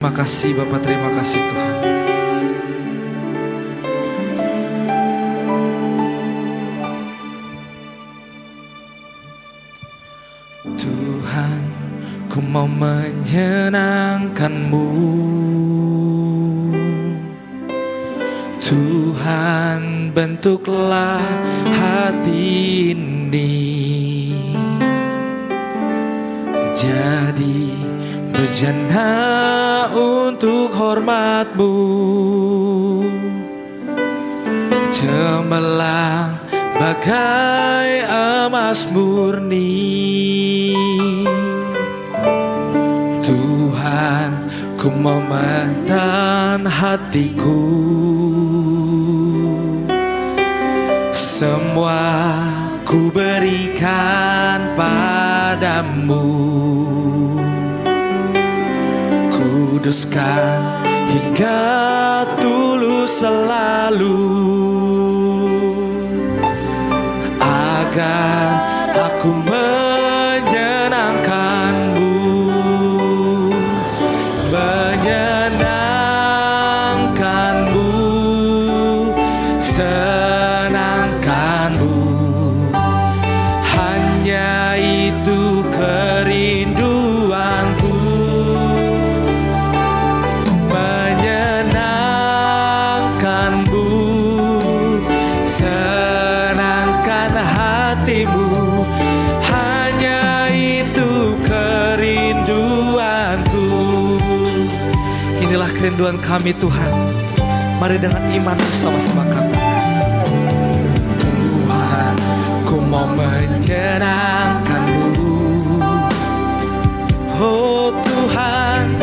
Terima kasih Bapak, terima kasih Tuhan. Tuhan, ku mau menyenangkan-Mu. Tuhan, bentuklah hati ini jadi bejana untuk hormat-Mu, cemerlang bagai emas murni. Tuhan, ku mau menahan hatiku, semua ku berikan padamu. Kuduskan hingga tulus selalu, agar aku menyenangkan-Mu, menyenangkan-Mu, senangkan-Mu. Hanya itu kerinduanku, menyenangkan-Mu, senangkan hatimu. Hanya itu kerinduanku. Inilah kerinduan kami Tuhan. Mari dengan iman sama-sama katakan, Tuhan, ku mau menyenangkan-Mu. Oh Tuhan,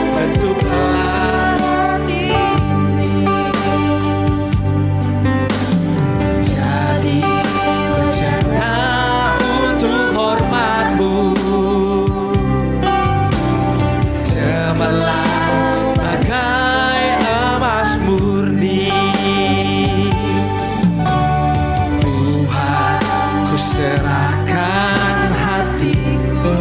bentuklah hati ini jadi bejana untuk hormat-Mu, cemerlang bagai emas murni. Tuhan, ku serahkan hatiku,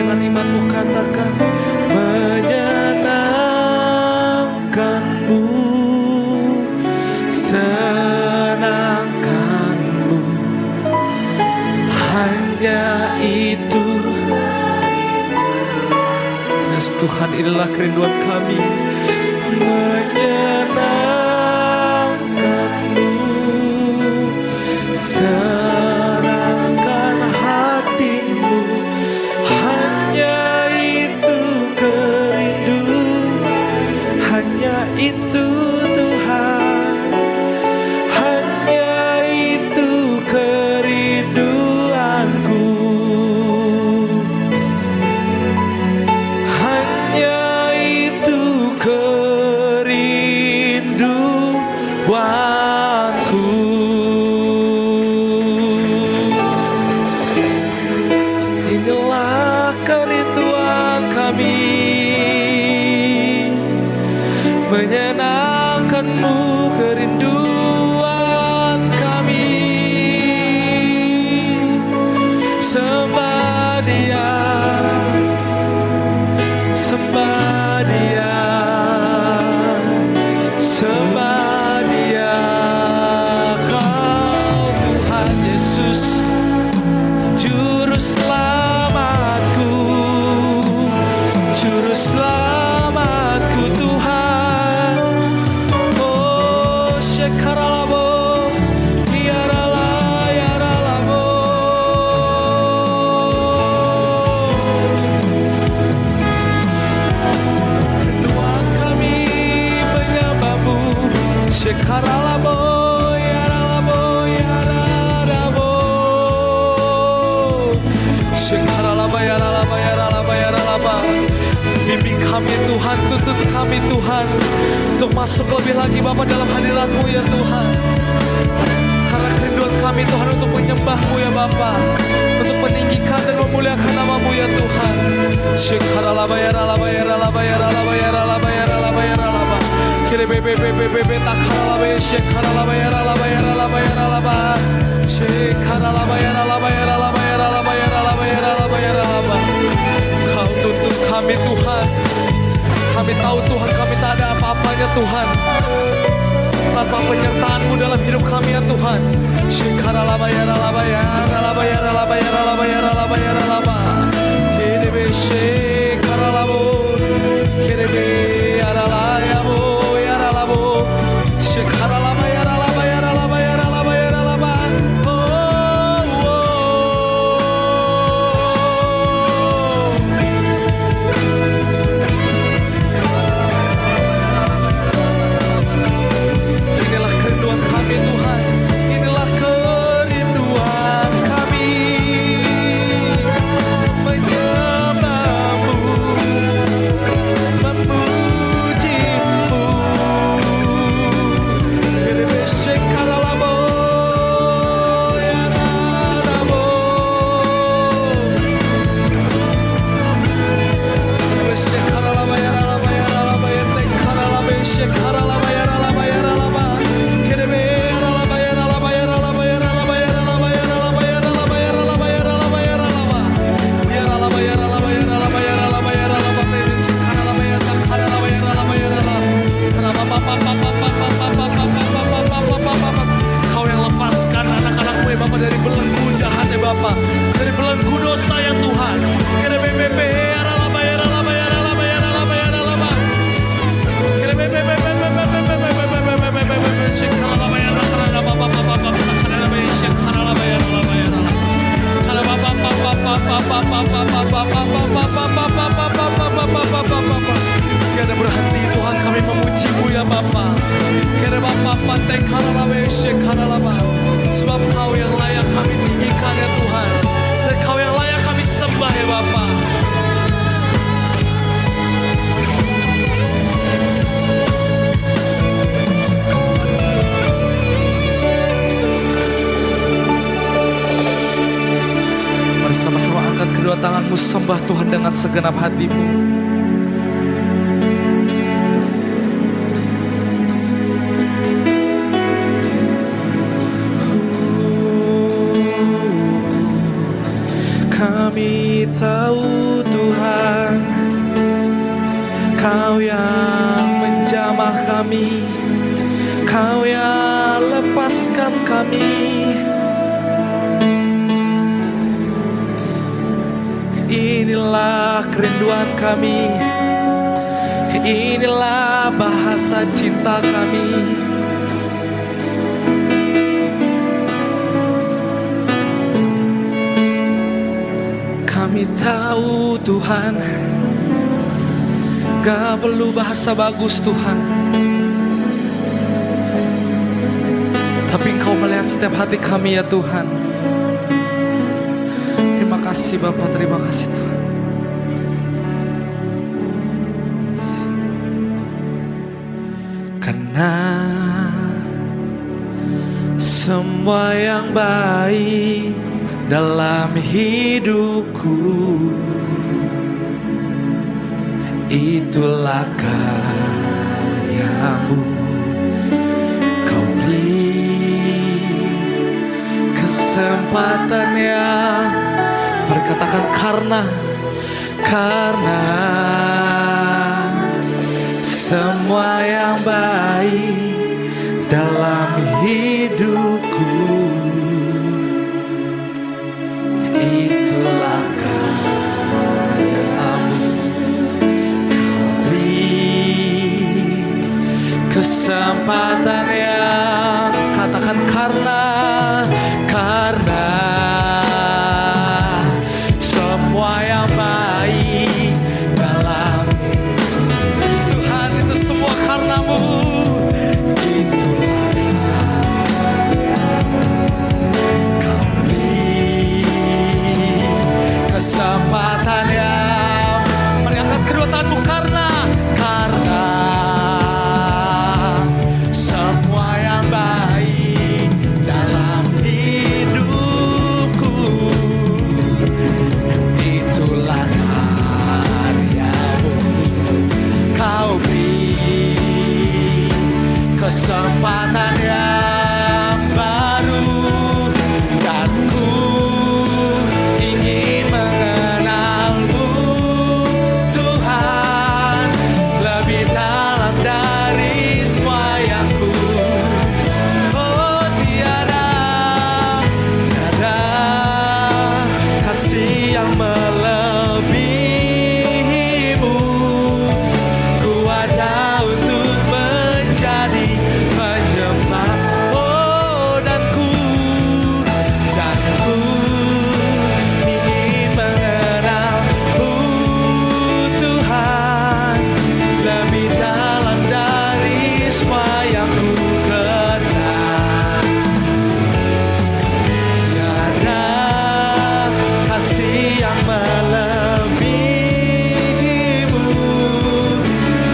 dengan imanmu katakan, menyenangkanmu, senangkanmu, hanya itu. Yes, Tuhan, inilah kerinduan kami, menyenangkanmu, senangkan hatimu, hanya itu kerindu, hanya itu Tuhan, hanya itu kerinduanku, hanya itu kerinduanku. Inilah kerinduan kami, menyenangkanmu, kerinduan kami, sembah Dia, sembah Dia, sembah Dia. Kau Tuhan Yesus, Juru Selamatku, Juru Selamatku Tuhan. Oh Shekaralabo, Yarala, Yaralabo. Kerinduan kami menyembahmu, Shekaralabo, Yaralabo, Yaralabo. Shekaralaba, Yaralaba, Yaralaba, Yaralaba. Bimbing kami Tuhan, tuntun kami Tuhan, untuk masuk lebih lagi Bapa dalam hadirat-Mu ya Tuhan. Karena kerinduan kami Tuhan untuk menyembah-Mu ya Bapa, untuk meninggikan dan memuliakan nama-Mu ya Tuhan. Shekaralaba, Yaralaba, Yaralaba, Yaralaba, Yaralaba, Yaralaba, Yaralaba. Kiri bebe bebe bebe takaralaba, Shekaralaba, Yaralaba, Yaralaba, Yaralaba. Shekaralaba, Yaralaba, Yaralaba, Yaralaba, Yaralaba, Yaralaba, Yaralaba. Kau tuntun kami Tuhan. Kami tahu Tuhan, kami tak ada apa-apanya Tuhan tanpa penyertaan-Mu dalam hidup kami ya Tuhan. Shekaralaba, Yaralaba, Yaralaba, Yaralaba, Yaralaba, Yaralaba, Yaralaba. Kirebe Shekaralabo, Kirebe Yaralayabo, Yaralabo. Shekaralaba, Yaralaba, Yaralaba, Yaralaba, Yaralaba. Inilah kerinduan kami Tuhan, inilah kerinduan kami, menyembah-Mu, memuji-Mu. Shekaralabo, Yaralabo. Shekaralaba, Yaralaba, Yaralaba, Yaralaba, Shekaralaba, Yaralaba, Yaralaba. Kirebe Yaralaba, Yaralaba, Yaralaba, Yaralaba, Yaralaba, Yaralaba, Yaralaba, Yaralaba, Yaralaba, Yaralaba. Yaralaba, Yaralaba, Yaralaba, Yaralaba, Yaralaba. Shekaralaba, Yaralaba, Yaralaba, Yaralaba. Kau yang lepaskan anak-anak-Mu ya Bapa dari belenggu jahat ya Bapa, dari belenggu dosa ya Tuhan. Kirebe bebe Yaralaba, Yaralaba, Yaralaba, Yaralaba, Yaralaba. Kirebe bebe bebe bebe bebe bebe bebe. Shekaralaba, Yaralaba, Bapa, Shekaralaba, Shekaralaba, Yaralaba, Yaralaba. Karaba, Bapa. Tiada berhenti Tuhan kami memuji-Mu ya Bapa. Karaba, Bapa, Shekaralaba, Shekaralaba. Sebab Kau yang layak kami tinggikan ya Tuhan, dan Kau yang layak kami sembah ya Bapa. Mari sama-sama angkat kedua tanganmu, sembah Tuhan dengan segenap hatimu. Kami tahu Tuhan kami. Inilah kerinduan kami, inilah bahasa cinta kami. Kami tahu Tuhan, gak perlu bahasa bagus Tuhan, tapi Engkau melihat setiap hati kami ya Tuhan. Terima kasih Bapa, terima kasih Tuhan. Karena semua yang baik dalam hidupku itulah karyamu. Kau beri kesempatan yang berkatakan karena semua yang baik dalam hidupku itulah karyamu. Kau beri kesempatan yang katakan karena semua yang baik dalam Tuhan itu semua karenamu. Itulah kau beri kesempatan yang mengangkat kedua tanganmu karena semua yang baik dalam hidupku itulah karyamu. Kau beri kesempatan yang baru dan ku ingin mengenalmu Tuhan lebih dalam dari semua yang ku. Oh tiada kasih yang melebihimu. Ku ada untuk menjadi penyembah. Oh dan ku ingin mengenalmu Tuhan lebih dalam dari semua yang ku kenal. Tiada kasih yang melebihimu.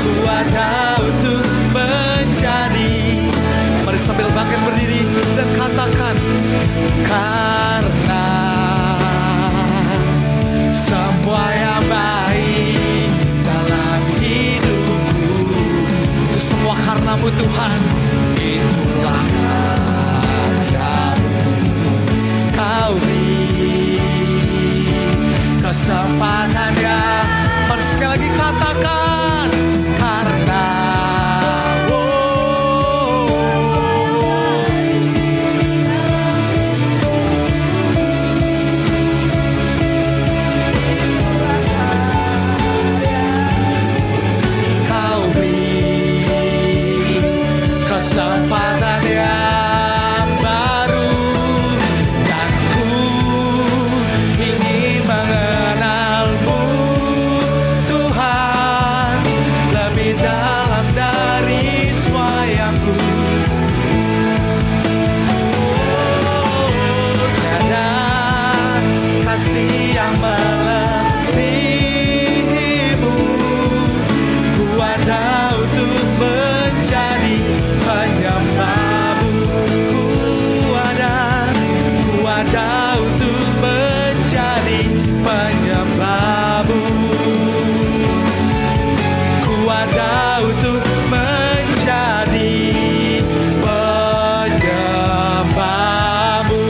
Ku ada untuk menjadi. Mari sambil bangkit berdiri dan katakan karena semua yang baik dalam hidupku itu semua karenamu Tuhan. Itulah karyamu. Kau beri kesempatan yang mari sekali lagi katakan karena kau beri kesempatan yang baru dan ku ingin mengenalmu Tuhan lebih dalam dari semua yang ku. Tiada kasih yang melebihimu. Ku ada untuk menjadi penyembahmu. Ku ada untuk menjadi penyembahmu. Ku ada untuk menjadi penyembahmu.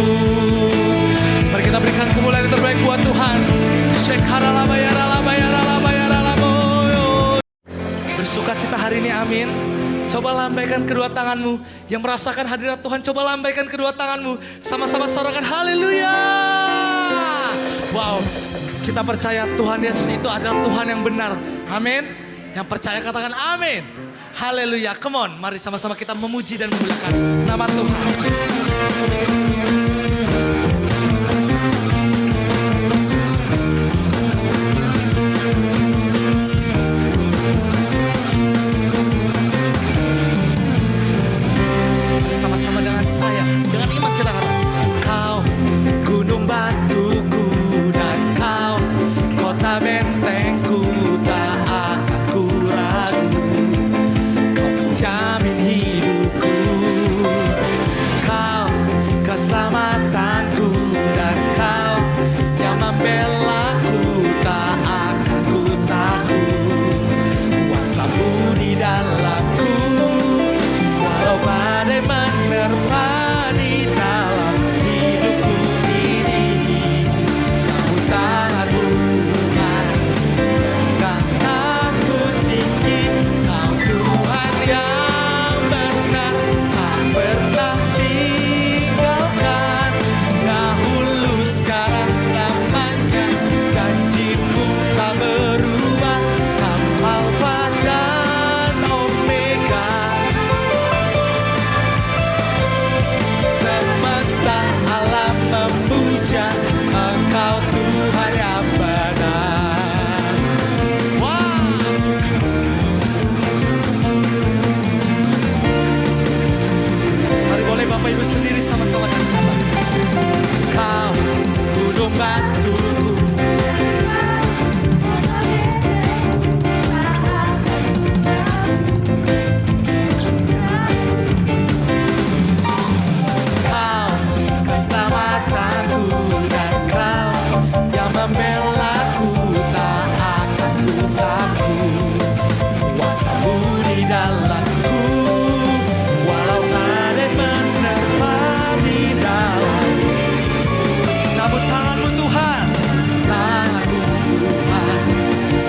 Mari kita berikan kemuliaan yang terbaik buat Tuhan. Bersukacita hari ini, amin. Coba lambaikan kedua tanganmu. Yang merasakan hadirat Tuhan, coba lambaikan kedua tanganmu. Sama-sama sorakan haleluya. Wow, kita percaya Tuhan Yesus itu adalah Tuhan yang benar. Amin. Yang percaya katakan amin. Haleluya, come on. Mari sama-sama kita memuji dan memuliakan nama Tuhan. Sama-sama dengan saya, dengan iman kita katakan, Kau gunung batuku dan Kau kota bentengku, tak akan ku ragu. Kau menjamin hidupku, Kau keselamatanku dan Kau yang membelaku, tak akan ku takut. Kuasamu di dalamku, walau badai menerpa di dalam hidupku ini. Namun tanganmu Tuhan, tak takut tinggi. Kau Tuhan yang benar, tak pernah tinggalkan. Dahulu sekarang selamanya, janjimu tak berubah. Kau Alfa dan Omega, semesta alam memuja Engkau Tuhan yang benar. Wow. Mari boleh Bapak Ibu sendiri sama-sama dengan kata, Kau gunung batuku, Kau keselamatanku dan Kau yang membelaku, tak akan ku takut. Kuasamu di dalamku, walau badai menerpa di dalam. Namun tanganmu Tuhan, tanganmu Tuhan,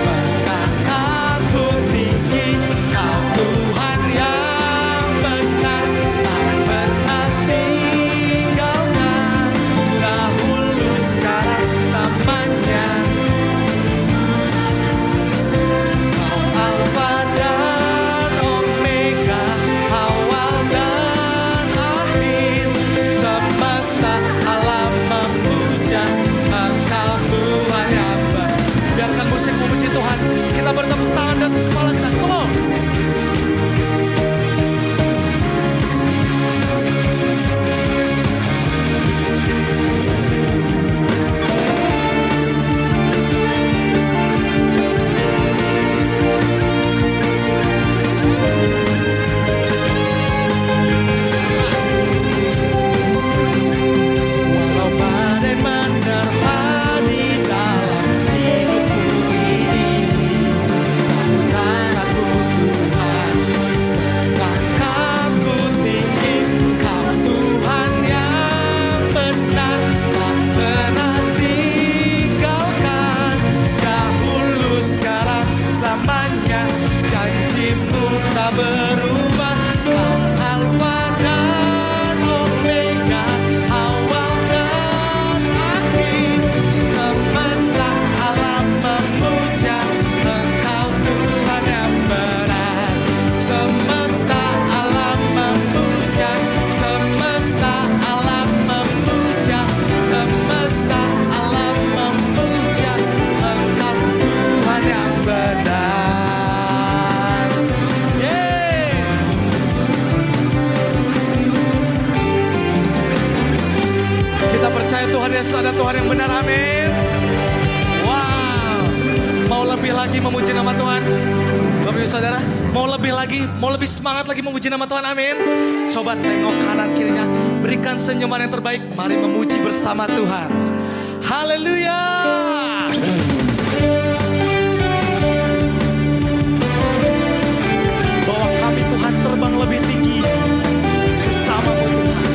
mengangkatku tinggi. Kau Tuhan yang benar, tak pernah tinggalkan. Dahulu sekarang selamanya, Kau Alfa dan Omega, awal dan akhir. Semesta alam memuja Engkau Tuhan yang benar. Biarkan musik memuji Tuhan. Kita bertepuk tangan dan kepala kita. Come on. Walau badai menerpa di dalam hidupku ini, namun tanganmu Tuhan, mengangkatku tinggi. Kau Tuhan yang benar, tak pernah tinggalkan. Dahulu sekarang selamanya, janjimu tak berubah. Kau Alfa dan Omega, awal dan akhir. Semesta alam memuja Engkau Tuhan yang benar. Semesta alam memuja, semesta alam memuja, semesta alam memuja Engkau Tuhan yang benar. Yeay. Kita percaya Tuhan Yesus ada Tuhan yang benar, amin. Wow, mau lebih lagi memuji nama Tuhan? Bapak Ibu Saudara, mau lebih lagi, mau lebih semangat lagi memuji nama Tuhan, amin. Coba tengok kanan kirinya, berikan senyuman yang terbaik. Mari memuji bersama Tuhan. Haleluya. Bawa kami Tuhan terbang lebih tinggi bersama-Mu Tuhan.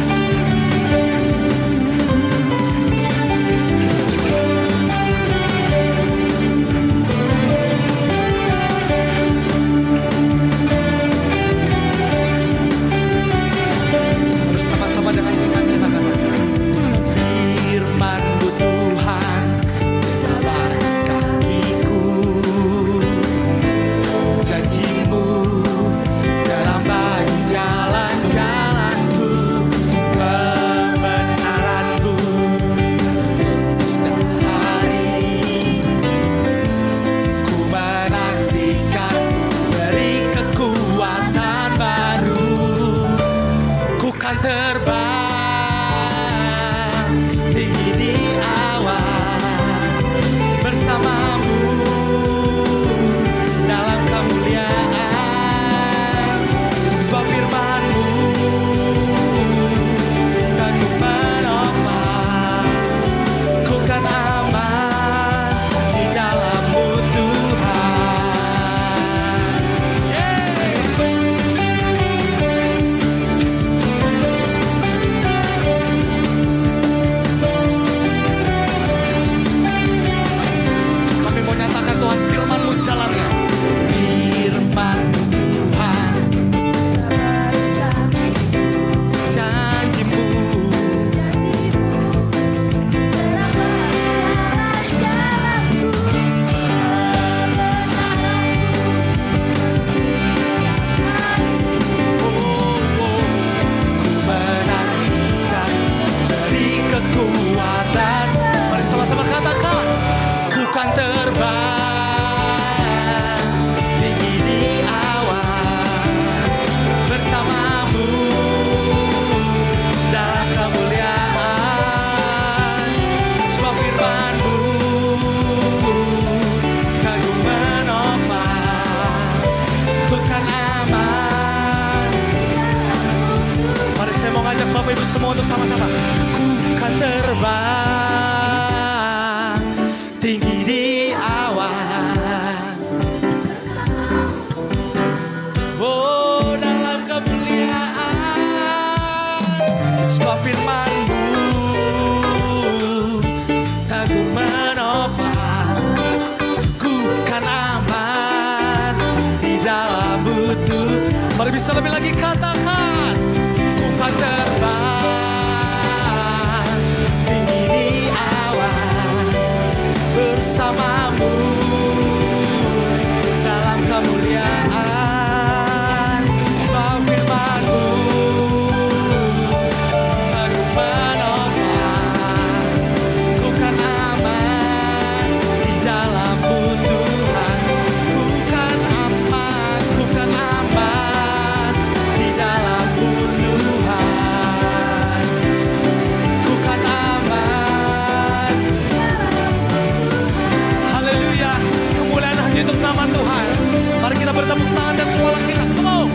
bersama-sama. Ku kan terbang tinggi di awan, oh dalam kemuliaan. Sebab firman-Mu Aku menopang, ku kan aman di dalam butuh. Mari bisa lebih lagi katakan, ku kan terbang tinggi di awan bersama-Mu dalam kemuliaan. Sebab firman-Mu Aku menopang, ku kan aman di dalam butuhan. Ku kan aman di dalam butuhan. Ku kan aman. Haleluya, kemuliaan hanya untuk nama Tuhan. Mari kita bertepuk tangan dan sekolah kita. Come on.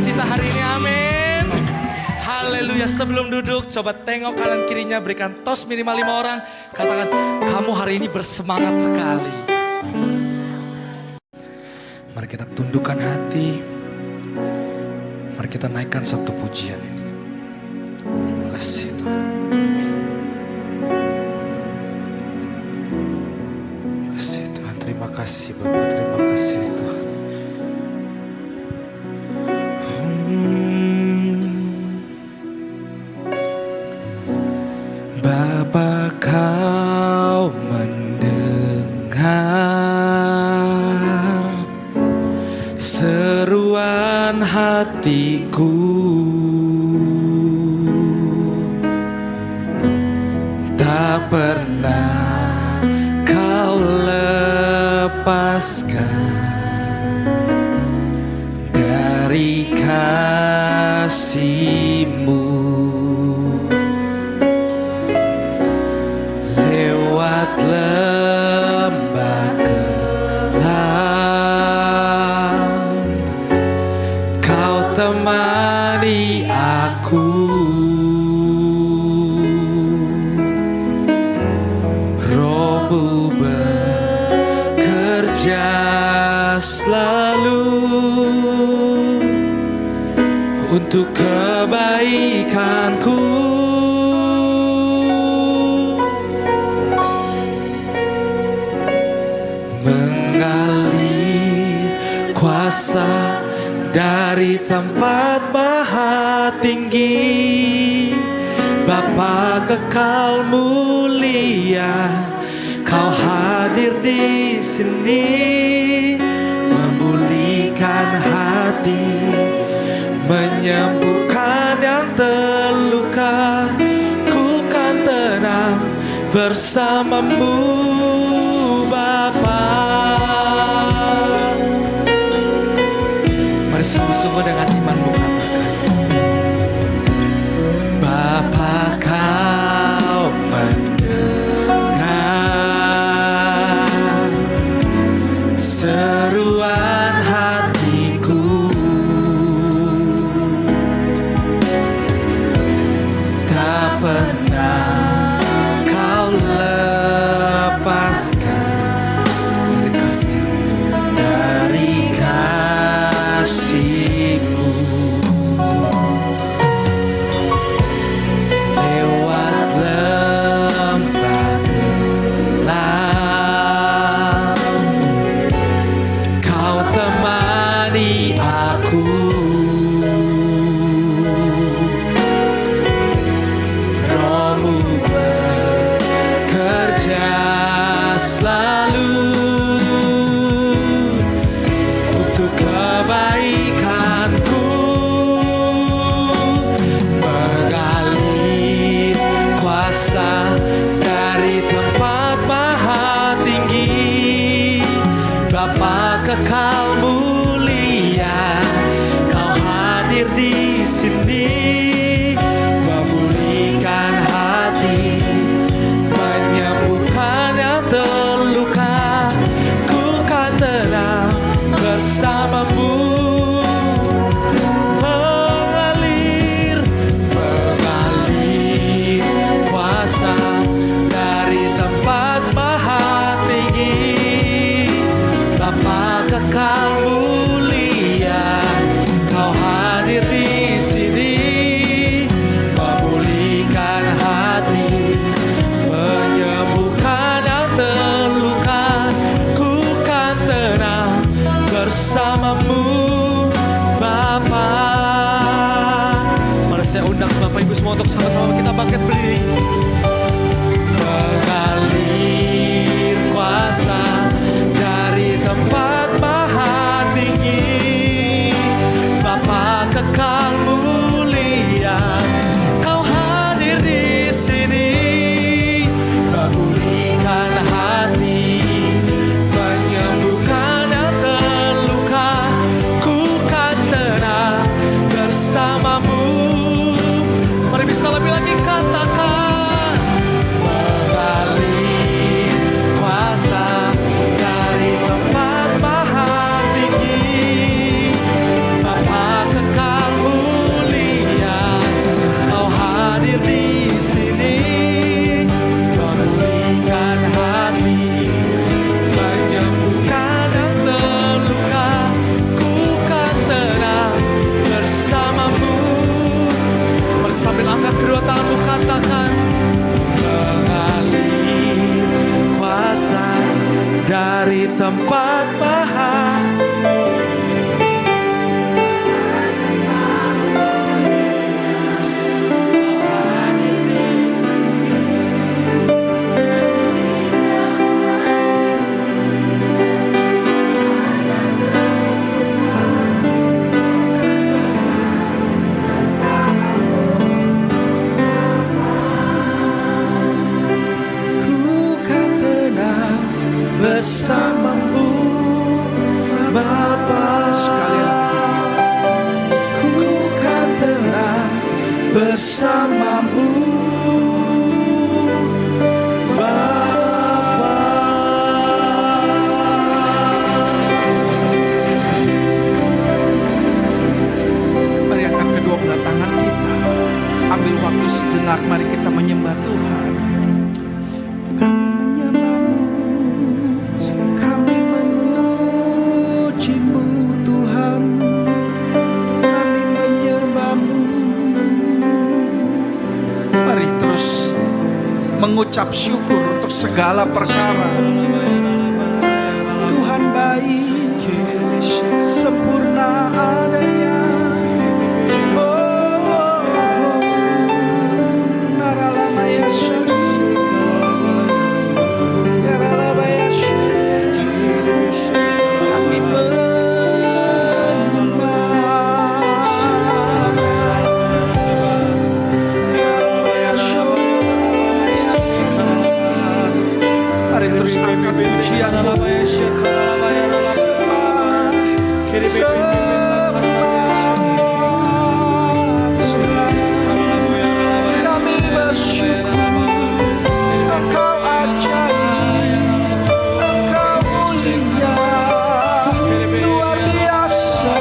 Cita hari ini, amin. Haleluya. Sebelum duduk, coba tengok kanan kirinya, berikan tos minimal 5 orang. Katakan, kamu hari ini bersemangat sekali. Mari kita tundukkan hati. Mari kita naikkan satu pujian ini. Terima kasih Tuhan. Terima kasih Tuhan. Terima kasih Bapak. Terima kasih Tuhan. Bapa, Kau mendengar seruan hatiku, tak pernah Kau lepaskan dari kasih-Mu. Lembah kelam, Kau temani aku. Roh-Mu bekerja selalu untuk kebaikanku. Mengalir kuasa dari tempat maha tinggi. Bapa kekal mulia, Kau hadir di sini, memulihkan hati, menyembuhkan yang terluka. Ku kan tenang bersama-Mu Bapa. Mari sungguh-sungguh dengan imanmu katakan, Bapa, Kau mendengar seruan hatiku, tak pernah Kau lepaskan dari kasih-Mu. Lewat lembah gelap, Kau temani aku. Roh-Mu bekerja selalu untuk kebaikanku. Mengalir kuasa dari tempat maha tinggi. Bapa kekal mulia, Kau hadir di sini, semua untuk sama-sama kita bangkit berdiri. Mengalir kuasa dari tempat maha tinggi, Bapa kekal mulia, Kau hadir di sini, memulihkan hati, menyembuhkan yang terluka, ku kan tenang bersamamu. Mari bisa lebih lagi katakan, mengalir kuasa dari tempat maha tinggi, Bapa kekal mulia, Kau hadir di sini, memulihkan hati, menyembuhkan yang terluka, ku kan tenang bersamamu. Mari sambil angkat kedua tanganmu katakan, mengalir kuasa dari tempat maha. Bersamamu Bapa, ku kan tenang bersamamu Bapa. Mari angkat kedua belah tangan kita, ambil waktu sejenak, mari kita menyembah Tuhan. Kami menyembah-Mu, kami memuji-Mu Tuhan, kami menyembah-Mu. Mari terus mengucap syukur untuk segala perkara. Tuhan baik, sempurna adanya. Terus angkat pujian kami bersyukur, Engkau ajaib, Engkau mulia, luar biasa.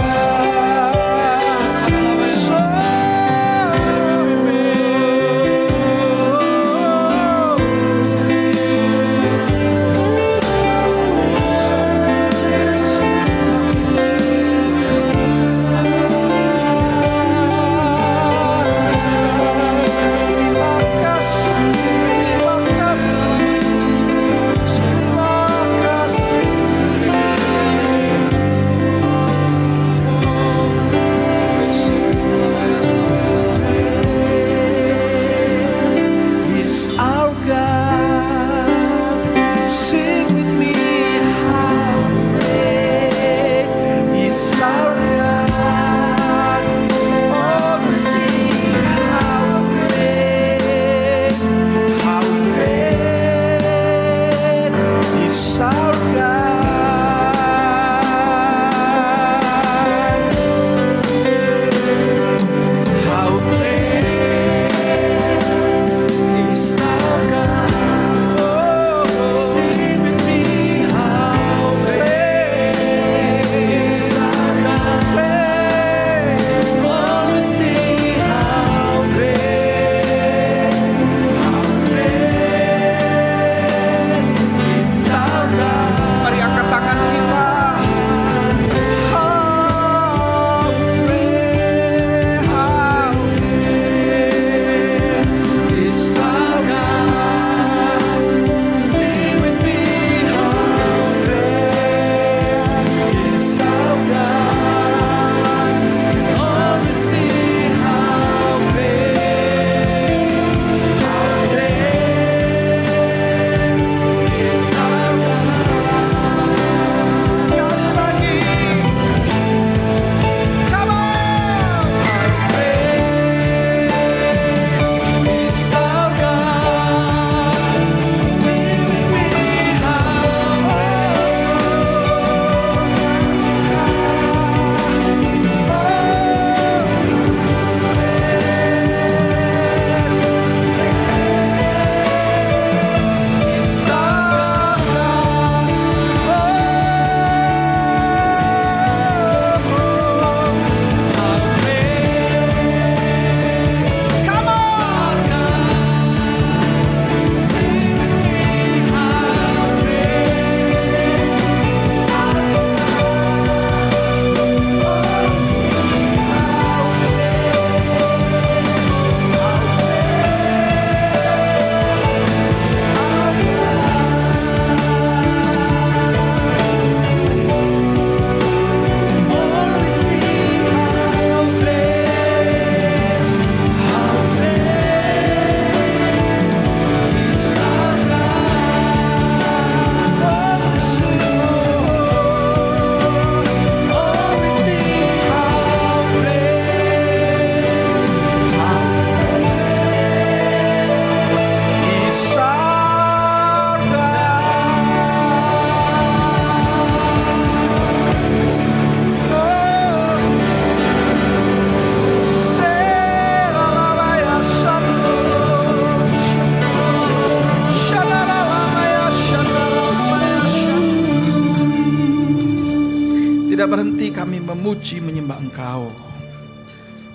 berhenti kami memuji menyembah Engkau.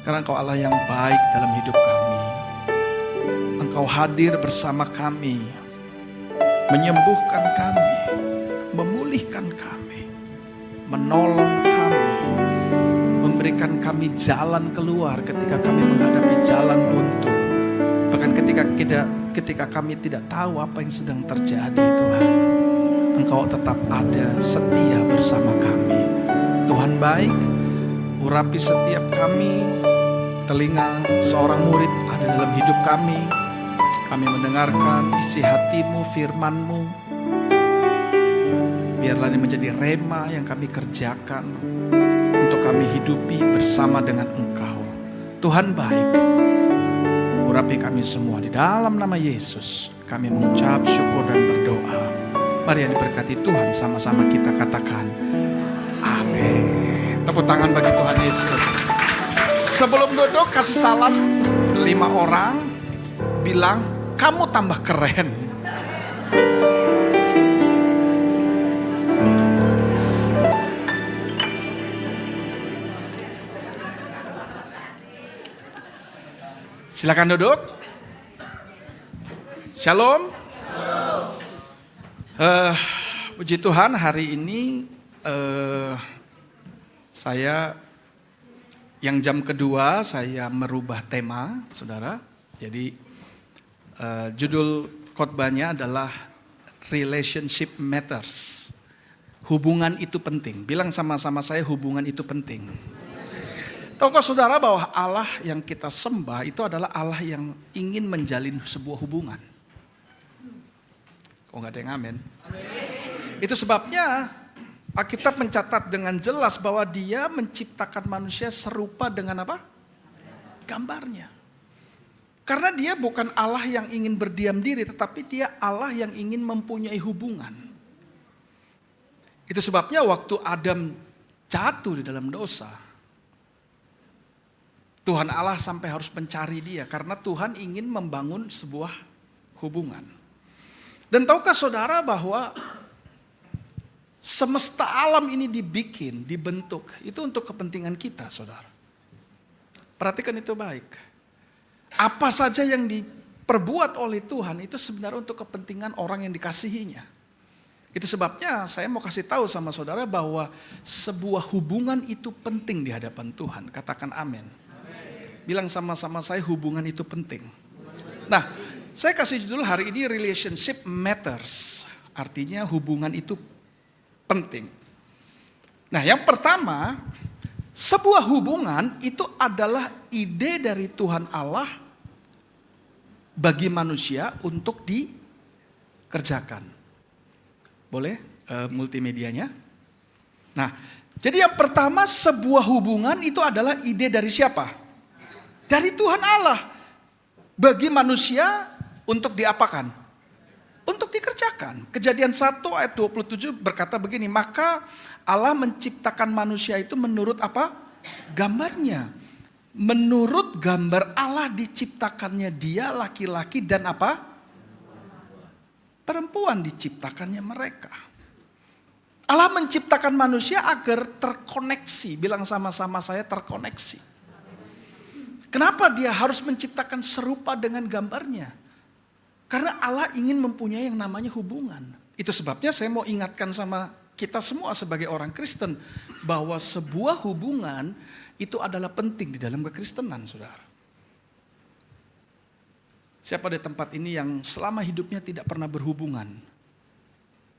Karena Engkau Allah yang baik dalam hidup kami. Engkau hadir bersama kami, menyembuhkan kami, memulihkan kami, menolong kami, memberikan kami jalan keluar ketika kami menghadapi jalan buntu. Bahkan ketika kami tidak tahu apa yang sedang terjadi, Tuhan, Engkau tetap ada setia bersama kami. Tuhan baik, urapi setiap kami. Telinga seorang murid ada dalam hidup kami. Kami mendengarkan isi hati-Mu, firman-Mu. Biarlah ini menjadi rema yang kami kerjakan untuk kami hidupi bersama dengan Engkau. Tuhan baik, urapi kami semua. Di dalam nama Yesus kami mengucap syukur dan berdoa. Mari yang diberkati Tuhan, sama-sama kita katakan amin. Tepuk tangan bagi Tuhan Yesus. Sebelum duduk kasih salam 5 orang. Bilang, kamu tambah keren. Silakan duduk. Shalom. Puji Tuhan, hari ini saya yang jam kedua saya merubah tema, saudara. Jadi judul khotbahnya adalah Relationship Matters. Hubungan itu penting. Bilang sama-sama saya, hubungan itu penting. Tahukah saudara bahwa Allah yang kita sembah itu adalah Allah yang ingin menjalin sebuah hubungan? Kok gak ada yang amin? Itu sebabnya Alkitab mencatat dengan jelas bahwa Dia menciptakan manusia serupa dengan apa? Gambarnya. Karena Dia bukan Allah yang ingin berdiam diri, tetapi Dia Allah yang ingin mempunyai hubungan. Itu sebabnya waktu Adam jatuh di dalam dosa, Tuhan Allah sampai harus mencari dia karena Tuhan ingin membangun sebuah hubungan. Dan tahukah saudara bahwa semesta alam ini dibentuk, itu untuk kepentingan kita, saudara. Perhatikan itu baik. Apa saja yang diperbuat oleh Tuhan itu sebenarnya untuk kepentingan orang yang dikasihinya. Itu sebabnya saya mau kasih tahu sama saudara bahwa sebuah hubungan itu penting di hadapan Tuhan. Katakan amin. Bilang sama-sama saya, hubungan itu penting. Nah, saya kasih judul hari ini Relationship Matters. Artinya hubungan itu penting. Nah, yang pertama, sebuah hubungan itu adalah ide dari Tuhan Allah bagi manusia untuk dikerjakan. Boleh multimedianya? Nah, jadi yang pertama, sebuah hubungan itu adalah ide dari siapa? Dari Tuhan Allah bagi manusia untuk diapakan? Untuk dikerjakan. Kejadian 1 ayat 27 berkata begini, maka Allah menciptakan manusia itu menurut apa? Gambarnya. Menurut gambar Allah diciptakannya dia, laki-laki dan apa? Perempuan diciptakannya mereka. Allah menciptakan manusia agar terkoneksi. Bilang sama-sama saya, terkoneksi. Kenapa dia harus menciptakan serupa dengan gambarnya? Karena Allah ingin mempunyai yang namanya hubungan. Itu sebabnya saya mau ingatkan sama kita semua sebagai orang Kristen, bahwa sebuah hubungan itu adalah penting di dalam kekristenan, saudara. Siapa di tempat ini yang selama hidupnya tidak pernah berhubungan?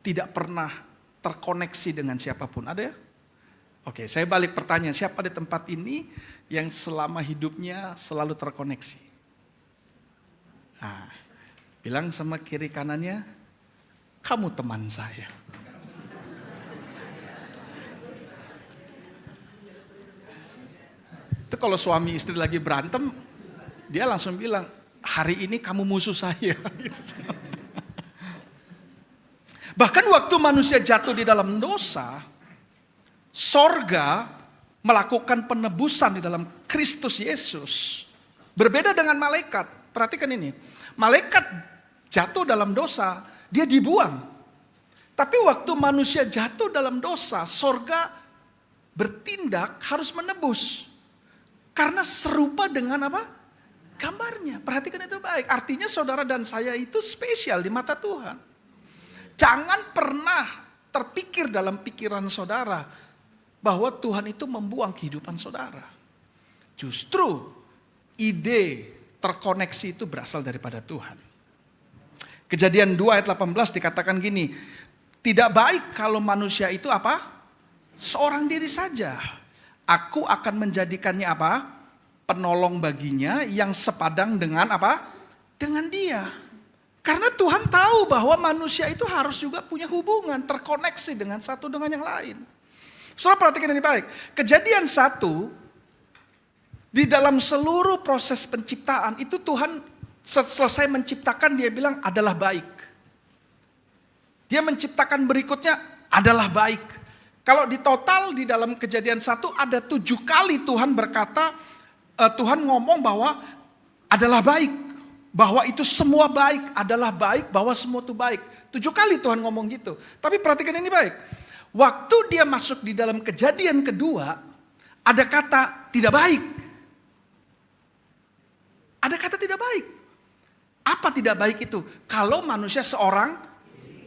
Tidak pernah terkoneksi dengan siapapun, ada ya? Oke, saya balik pertanyaan, siapa di tempat ini yang selama hidupnya selalu terkoneksi? Nah, bilang sama kiri kanannya, kamu teman saya. Itu kalau suami istri lagi berantem, dia langsung bilang, hari ini kamu musuh saya. Bahkan waktu manusia jatuh di dalam dosa, sorga melakukan penebusan di dalam Kristus Yesus. Berbeda dengan malaikat. Perhatikan ini. Malaikat jatuh dalam dosa, dia dibuang. Tapi waktu manusia jatuh dalam dosa, sorga bertindak harus menebus. Karena serupa dengan apa? Gambarnya. Perhatikan itu baik. Artinya saudara dan saya itu spesial di mata Tuhan. Jangan pernah terpikir dalam pikiran saudara bahwa Tuhan itu membuang kehidupan saudara. Justru ide terkoneksi itu berasal daripada Tuhan. Kejadian 2 ayat 18 dikatakan gini, tidak baik kalau manusia itu apa? Seorang diri saja. Aku akan menjadikannya apa? Penolong baginya yang sepadang dengan apa? Dengan dia. Karena Tuhan tahu bahwa manusia itu harus juga punya hubungan, terkoneksi dengan satu dengan yang lain. Saudara perhatikan ini baik. Kejadian 1, di dalam seluruh proses penciptaan itu Tuhan selesai menciptakan dia bilang adalah baik. Dia menciptakan berikutnya adalah baik. Kalau di total di dalam Kejadian 1 ada 7 kali Tuhan berkata, Tuhan ngomong bahwa adalah baik. Bahwa itu semua baik, adalah baik, bahwa semua itu baik. 7 kali Tuhan ngomong gitu. Tapi perhatikan ini baik. Waktu dia masuk di dalam Kejadian kedua, ada kata tidak baik. Ada kata tidak baik. Apa tidak baik itu? Kalau manusia seorang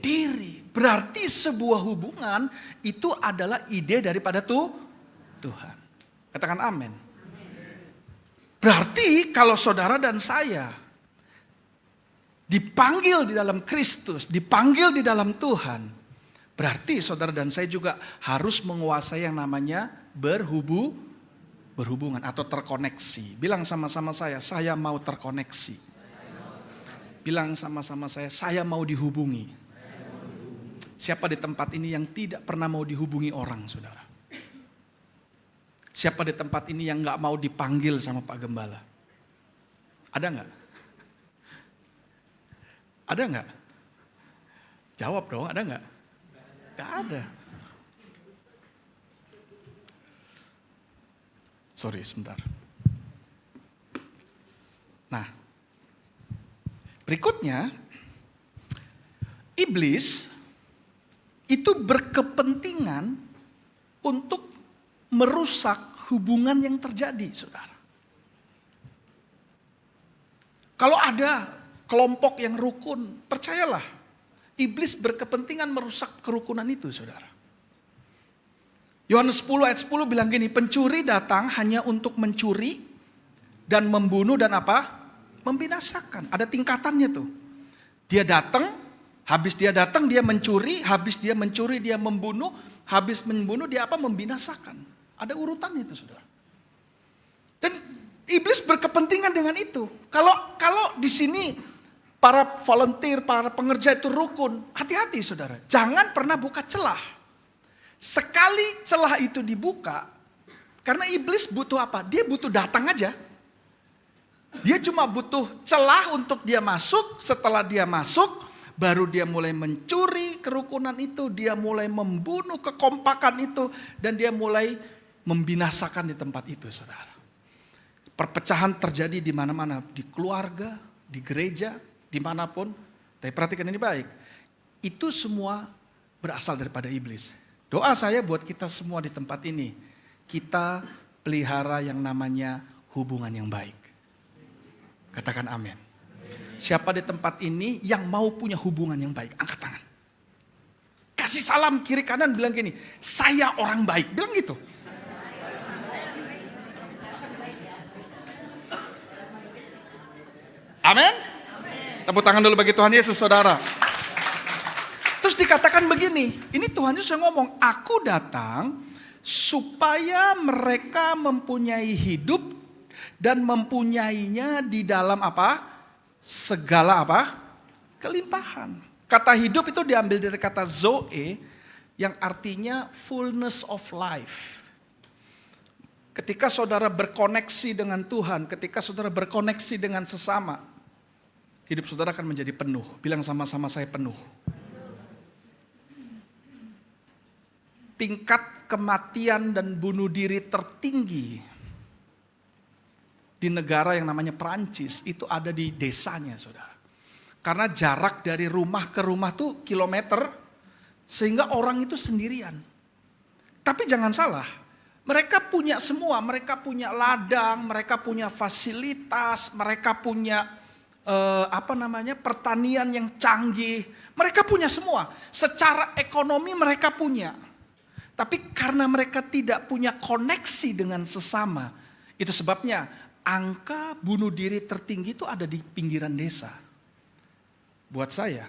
diri. Berarti sebuah hubungan itu adalah ide daripada Tuhan. Katakan amin. Berarti kalau saudara dan saya dipanggil di dalam Kristus, dipanggil di dalam Tuhan, berarti saudara dan saya juga harus menguasai yang namanya berhubungan atau terkoneksi. Bilang sama-sama saya mau terkoneksi. Bilang sama-sama saya mau dihubungi. Siapa di tempat ini yang tidak pernah mau dihubungi orang, saudara? Siapa di tempat ini yang gak mau dipanggil sama Pak Gembala? Ada gak? Ada nggak? Jawab dong, ada nggak? Nggak ada. Sorry, sebentar. Nah, berikutnya, iblis itu berkepentingan untuk merusak hubungan yang terjadi, saudara. Kalau ada kelompok yang rukun, percayalah, iblis berkepentingan merusak kerukunan itu, saudara. Yohanes 10 ayat 10 bilang gini, pencuri datang hanya untuk mencuri dan membunuh dan apa? Membinasakan. Ada tingkatannya tuh. Dia datang, habis dia datang dia mencuri, habis dia mencuri dia membunuh, habis membunuh dia apa? Membinasakan. Ada urutannya itu, saudara. Dan iblis berkepentingan dengan itu. Kalau di sini para volunteer, para pengerja itu rukun. Hati-hati saudara, jangan pernah buka celah. Sekali celah itu dibuka, karena iblis butuh apa? Dia butuh datang aja. Dia cuma butuh celah untuk dia masuk, setelah dia masuk, baru dia mulai mencuri kerukunan itu, dia mulai membunuh kekompakan itu, dan dia mulai membinasakan di tempat itu, saudara. Perpecahan terjadi di mana-mana, di keluarga, di gereja, dimanapun. Tapi perhatikan ini baik. Itu semua berasal daripada iblis. Doa saya buat kita semua di tempat ini. Kita pelihara yang namanya hubungan yang baik. Katakan amin. Siapa di tempat ini yang mau punya hubungan yang baik? Angkat tangan. Kasih salam kiri kanan bilang gini, saya orang baik. Bilang gitu. Amin. Tepuk tangan dulu bagi Tuhan Yesus, saudara. Terus dikatakan begini, ini Tuhan Yesus yang ngomong, aku datang supaya mereka mempunyai hidup dan mempunyainya di dalam apa? Segala apa? Kelimpahan. Kata hidup itu diambil dari kata zoe yang artinya fullness of life. Ketika saudara berkoneksi dengan Tuhan, ketika saudara berkoneksi dengan sesama, hidup saudara akan menjadi penuh. Bilang sama-sama saya penuh. Tingkat kematian dan bunuh diri tertinggi di negara yang namanya Perancis itu ada di desanya, saudara. Karena jarak dari rumah ke rumah tuh kilometer, sehingga orang itu sendirian. Tapi jangan salah, Mereka punya semua, mereka punya ladang, mereka punya fasilitas, mereka punya pertanian yang canggih. Mereka punya semua. Secara ekonomi mereka punya. Tapi karena mereka tidak punya koneksi dengan sesama, itu sebabnya angka bunuh diri tertinggi itu ada di pinggiran desa. Buat saya,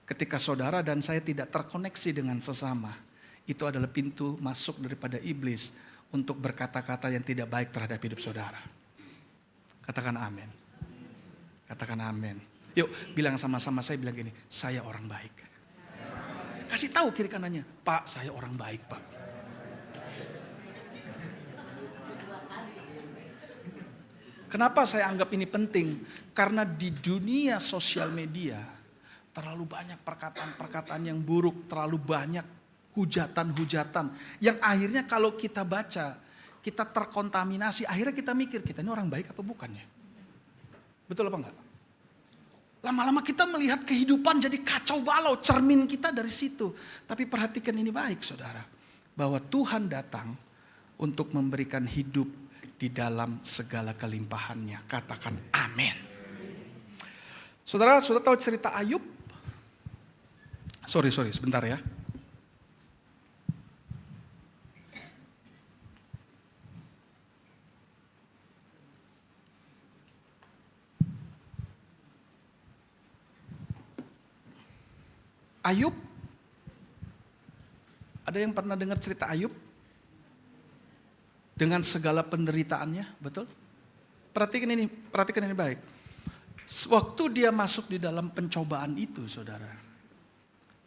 ketika saudara dan saya tidak terkoneksi dengan sesama, itu adalah pintu masuk daripada iblis untuk berkata-kata yang tidak baik terhadap hidup saudara. Katakan amin. Katakan amin. Yuk bilang sama-sama, saya bilang gini, saya orang baik. Kasih tahu kiri kanannya, Pak, saya orang baik, Pak. Kenapa saya anggap ini penting? Karena di dunia sosial media terlalu banyak perkataan-perkataan yang buruk, terlalu banyak hujatan-hujatan yang akhirnya kalau kita baca, kita terkontaminasi, akhirnya kita mikir, kita ini orang baik apa bukan ya? Betul apa enggak? Lama-lama kita melihat kehidupan jadi kacau balau, cermin kita dari situ. Tapi perhatikan ini baik saudara, bahwa Tuhan datang untuk memberikan hidup di dalam segala kelimpahannya. Katakan amin. Saudara, sudah tahu cerita Ayub? Sorry, sebentar ya. Ayub, ada yang pernah dengar cerita Ayub? Dengan segala penderitaannya, betul? Perhatikan ini baik. Waktu dia masuk di dalam pencobaan itu, saudara,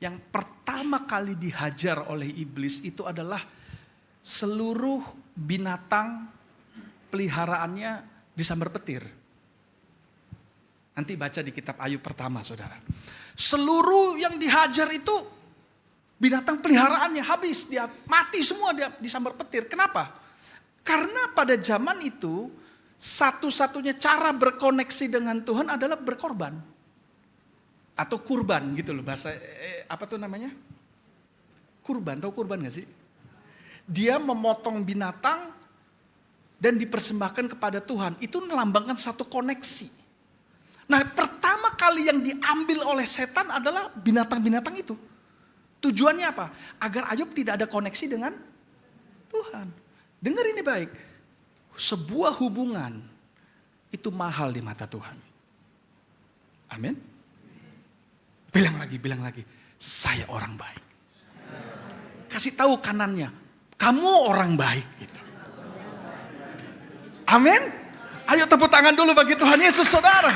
yang pertama kali dihajar oleh iblis itu adalah seluruh binatang peliharaannya disambar petir. Nanti baca di kitab Ayub pertama, saudara. Seluruh yang dihajar itu binatang peliharaannya habis, dia mati semua, dia disambar petir. Kenapa? Karena pada zaman itu satu-satunya cara berkoneksi dengan Tuhan adalah berkorban. Atau kurban gitu loh bahasa, apa tuh namanya? Kurban, tahu kurban gak sih? Dia memotong binatang dan dipersembahkan kepada Tuhan. Itu melambangkan satu koneksi. Nah, pertama kali yang diambil oleh setan adalah binatang-binatang itu. Tujuannya apa? Agar Ayub tidak ada koneksi dengan Tuhan. Dengar ini baik. Sebuah hubungan itu mahal di mata Tuhan. Amin. Bilang lagi. Saya orang baik. Kasih tahu kanannya, kamu orang baik gitu. Amin. Ayo tepuk tangan dulu bagi Tuhan Yesus, saudara.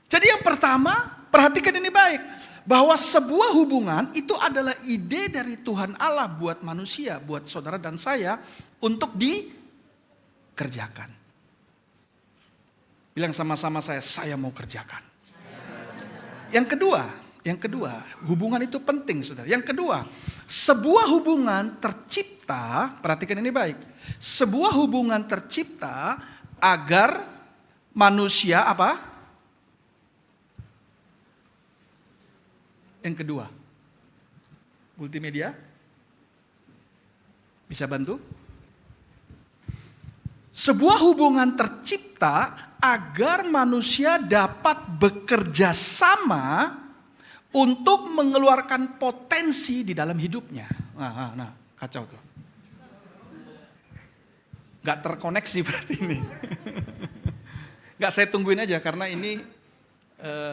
Jadi yang pertama, perhatikan ini baik. Bahwa sebuah hubungan itu adalah ide dari Tuhan Allah buat manusia, buat saudara dan saya untuk dikerjakan. Bilang sama-sama saya mau kerjakan. Yang kedua, hubungan itu penting saudara. Yang kedua, sebuah hubungan tercipta, perhatikan ini baik. Sebuah hubungan tercipta agar manusia apa? Yang kedua, multimedia bisa bantu. Sebuah hubungan tercipta agar manusia dapat bekerja sama untuk mengeluarkan potensi di dalam hidupnya. Nah, kacau tuh. Gak terkoneksi berarti ini. Gak, saya tungguin aja karena ini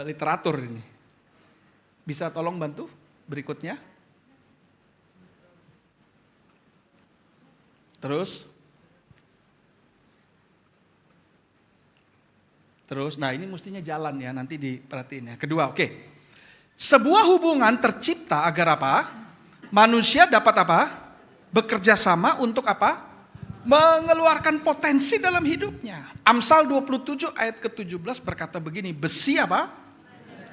literatur ini. Bisa tolong bantu berikutnya. Terus, nah ini mestinya jalan ya, nanti diperhatiin ya. Kedua, oke. Sebuah hubungan tercipta agar apa? Manusia dapat apa? Bekerja sama untuk apa? Mengeluarkan potensi dalam hidupnya. Amsal 27 ayat ke-17 berkata begini, besi apa?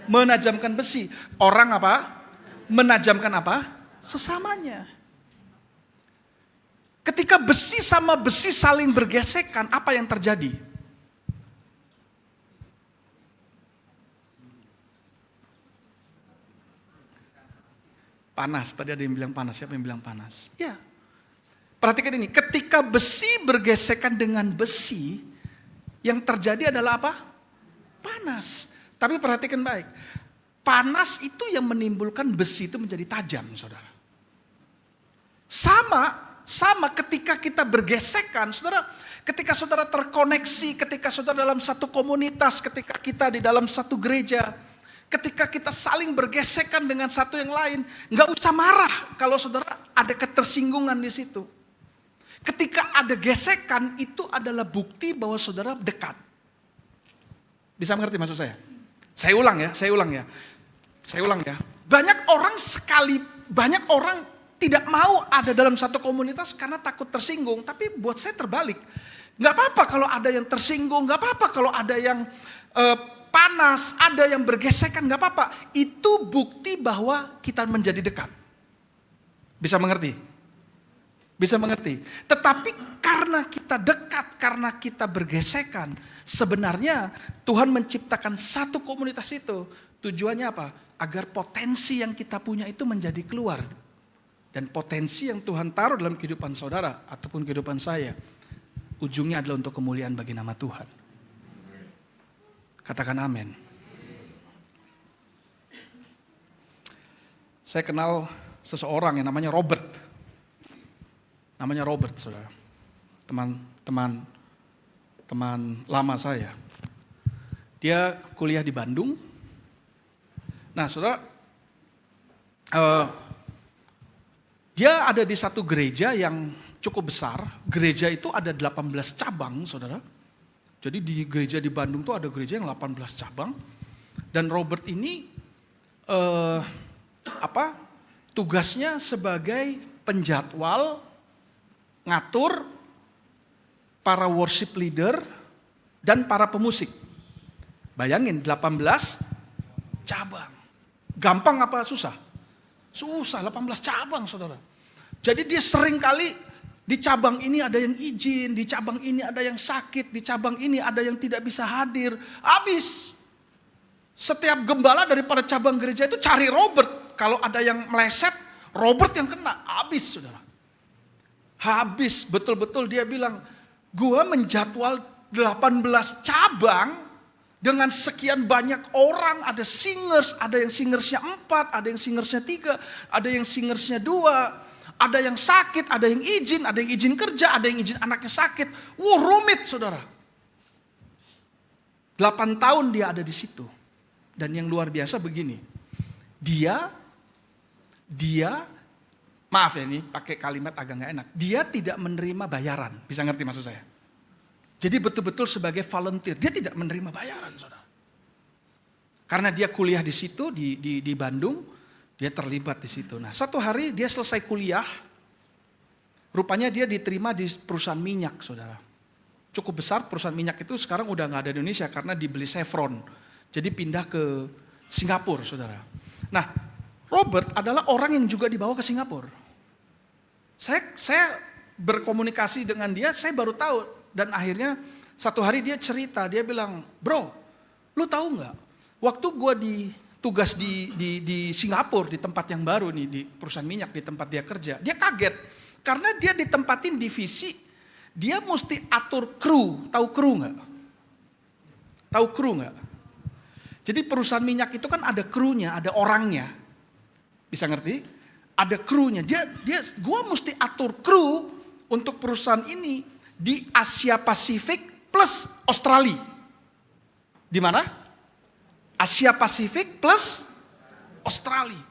Menajamkan besi. Orang apa? Menajamkan apa? Sesamanya. Ketika besi sama besi saling bergesekan, apa yang terjadi? Panas, tadi ada yang bilang panas, siapa yang bilang panas? Ya, perhatikan ini, ketika besi bergesekan dengan besi, yang terjadi adalah apa? Panas. Tapi perhatikan baik, panas itu yang menimbulkan besi itu menjadi tajam, saudara. Sama ketika kita bergesekan, saudara, ketika saudara terkoneksi, ketika saudara dalam satu komunitas, ketika kita di dalam satu gereja, ketika kita saling bergesekan dengan satu yang lain, nggak usah marah kalau saudara ada ketersinggungan di situ. Ketika ada gesekan, itu adalah bukti bahwa saudara dekat. Bisa mengerti maksud saya? Saya ulang ya. Banyak orang tidak mau ada dalam satu komunitas karena takut tersinggung. Tapi buat saya terbalik. Nggak apa-apa kalau ada yang tersinggung, nggak apa-apa kalau ada yang panas, ada yang bergesekan, nggak apa-apa. Itu bukti bahwa kita menjadi dekat. Bisa mengerti? Bisa mengerti. Tetapi karena kita dekat, karena kita bergesekan, sebenarnya Tuhan menciptakan satu komunitas itu. Tujuannya apa? Agar potensi yang kita punya itu menjadi keluar. Dan potensi yang Tuhan taruh dalam kehidupan saudara ataupun kehidupan saya, ujungnya adalah untuk kemuliaan bagi nama Tuhan. Katakan amin. Saya kenal seseorang yang namanya Robert. Namanya Robert, saudara. Teman lama saya. Dia kuliah di Bandung. Nah, saudara, dia ada di satu gereja yang cukup besar. Gereja itu ada 18 cabang, saudara. Jadi di gereja di Bandung tuh ada gereja yang 18 cabang. Dan Robert ini tugasnya sebagai penjadwal, ngatur para worship leader dan para pemusik. Bayangin 18 cabang. Gampang apa susah? Susah, 18 cabang, saudara. Jadi dia sering kali di cabang ini ada yang izin, di cabang ini ada yang sakit, di cabang ini ada yang tidak bisa hadir. Habis. Setiap gembala daripada cabang gereja itu cari Robert. Kalau ada yang meleset, Robert yang kena. Habis, saudara. Habis, betul-betul dia bilang, gua menjadwal 18 cabang dengan sekian banyak orang, ada singers, ada yang singersnya 4, ada yang singersnya 3, ada yang singersnya 2. Ada yang sakit, ada yang izin kerja, ada yang izin anaknya sakit. Rumit, saudara. 8 tahun dia ada di situ. Dan yang luar biasa begini. Dia, maaf ya ini pakai kalimat agak gak enak. Dia tidak menerima bayaran. Bisa ngerti maksud saya? Jadi betul-betul sebagai volunteer. Dia tidak menerima bayaran, saudara. Karena dia kuliah di situ, di Bandung. Dia terlibat di situ. Nah, satu hari dia selesai kuliah, rupanya dia diterima di perusahaan minyak, saudara. Cukup besar perusahaan minyak itu sekarang udah nggak ada di Indonesia karena dibeli Chevron. Jadi pindah ke Singapura, saudara. Nah, Robert adalah orang yang juga dibawa ke Singapura. Saya berkomunikasi dengan dia, saya baru tahu. Dan akhirnya satu hari dia cerita, dia bilang, bro, lu tahu nggak? Waktu gue tugas di Singapura, di tempat yang baru nih, di perusahaan minyak, di tempat dia kerja. Dia kaget, karena dia ditempatin divisi, dia mesti atur kru. Tahu kru nggak? Tahu kru nggak? Jadi perusahaan minyak itu kan ada krunya, ada orangnya. Bisa ngerti? Ada krunya. Gua mesti atur kru untuk perusahaan ini di Asia Pasifik plus Australia. Di mana? Asia Pasifik plus Australia.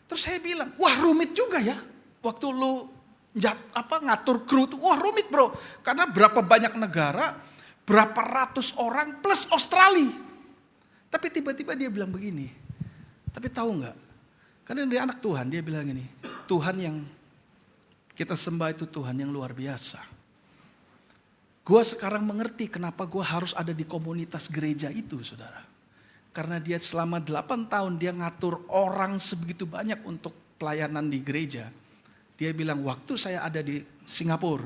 Terus saya bilang, wah rumit juga ya. Waktu lu ngatur kru tuh, wah rumit bro. Karena berapa banyak negara, berapa ratus orang plus Australia. Tapi tiba-tiba dia bilang begini. Tapi tahu nggak? Karena dia anak Tuhan, dia bilang gini. Tuhan yang kita sembah itu Tuhan yang luar biasa. Gua sekarang mengerti kenapa gua harus ada di komunitas gereja itu, saudara. Karena dia selama 8 tahun dia ngatur orang sebegitu banyak untuk pelayanan di gereja. Dia bilang waktu saya ada di Singapura,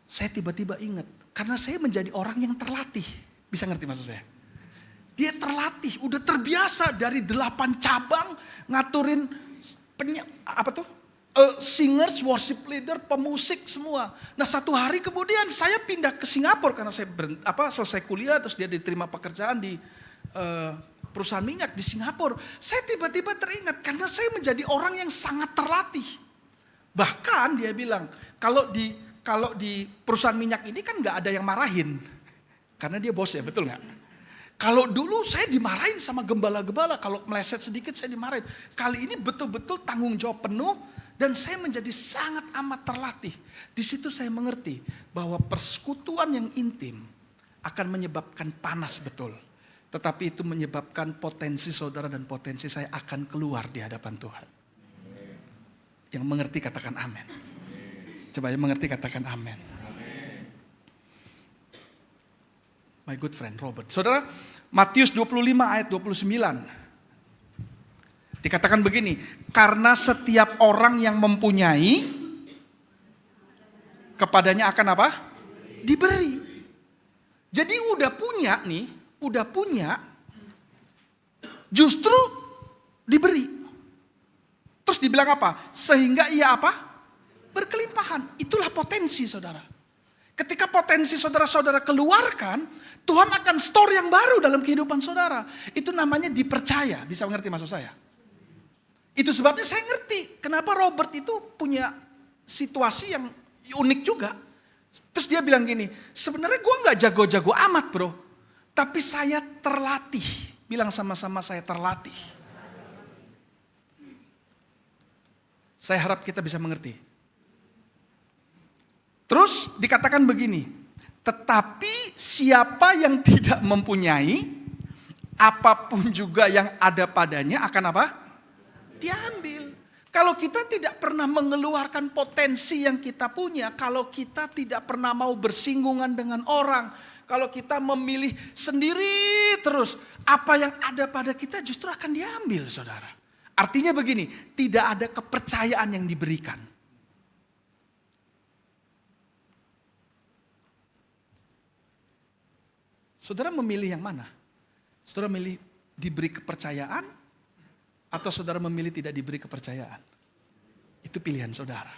saya tiba-tiba ingat. Karena saya menjadi orang yang terlatih. Bisa ngerti maksud saya? Dia terlatih, udah terbiasa dari 8 cabang ngaturin Singers, worship leader, pemusik semua. Nah satu hari kemudian saya pindah ke Singapura karena saya selesai kuliah terus dia diterima pekerjaan di perusahaan minyak di Singapura. Saya tiba-tiba teringat karena saya menjadi orang yang sangat terlatih. Bahkan dia bilang kalau di perusahaan minyak ini kan nggak ada yang marahin karena dia bos ya, betul nggak? Kalau dulu saya dimarahin sama gembala-gembala, kalau meleset sedikit saya dimarahin. Kali ini betul-betul tanggung jawab penuh dan saya menjadi sangat amat terlatih. Di situ saya mengerti bahwa persekutuan yang intim akan menyebabkan panas betul. Tetapi itu menyebabkan potensi saudara dan potensi saya akan keluar di hadapan Tuhan. Yang mengerti katakan amin. Coba yang mengerti katakan amin. My good friend Robert. Saudara, Matius 25 ayat 29. Dikatakan begini, karena setiap orang yang mempunyai, kepadanya akan apa? Diberi. Jadi udah punya, justru diberi. Terus dibilang apa? Sehingga ia apa? Berkelimpahan. Itulah potensi saudara. Ketika potensi saudara-saudara keluarkan, Tuhan akan store yang baru dalam kehidupan saudara. Itu namanya dipercaya. Bisa mengerti maksud saya? Itu sebabnya saya ngerti kenapa Robert itu punya situasi yang unik juga. Terus dia bilang gini, sebenarnya gue gak jago-jago amat bro. Tapi saya terlatih. Bilang sama-sama saya terlatih. Saya harap kita bisa mengerti. Terus dikatakan begini, tetapi siapa yang tidak mempunyai, apapun juga yang ada padanya akan apa? Diambil. Kalau kita tidak pernah mengeluarkan potensi yang kita punya, kalau kita tidak pernah mau bersinggungan dengan orang, kalau kita memilih sendiri terus, apa yang ada pada kita justru akan diambil saudara. Artinya begini, tidak ada kepercayaan yang diberikan. Saudara memilih yang mana? Saudara memilih diberi kepercayaan atau saudara memilih tidak diberi kepercayaan? Itu pilihan saudara.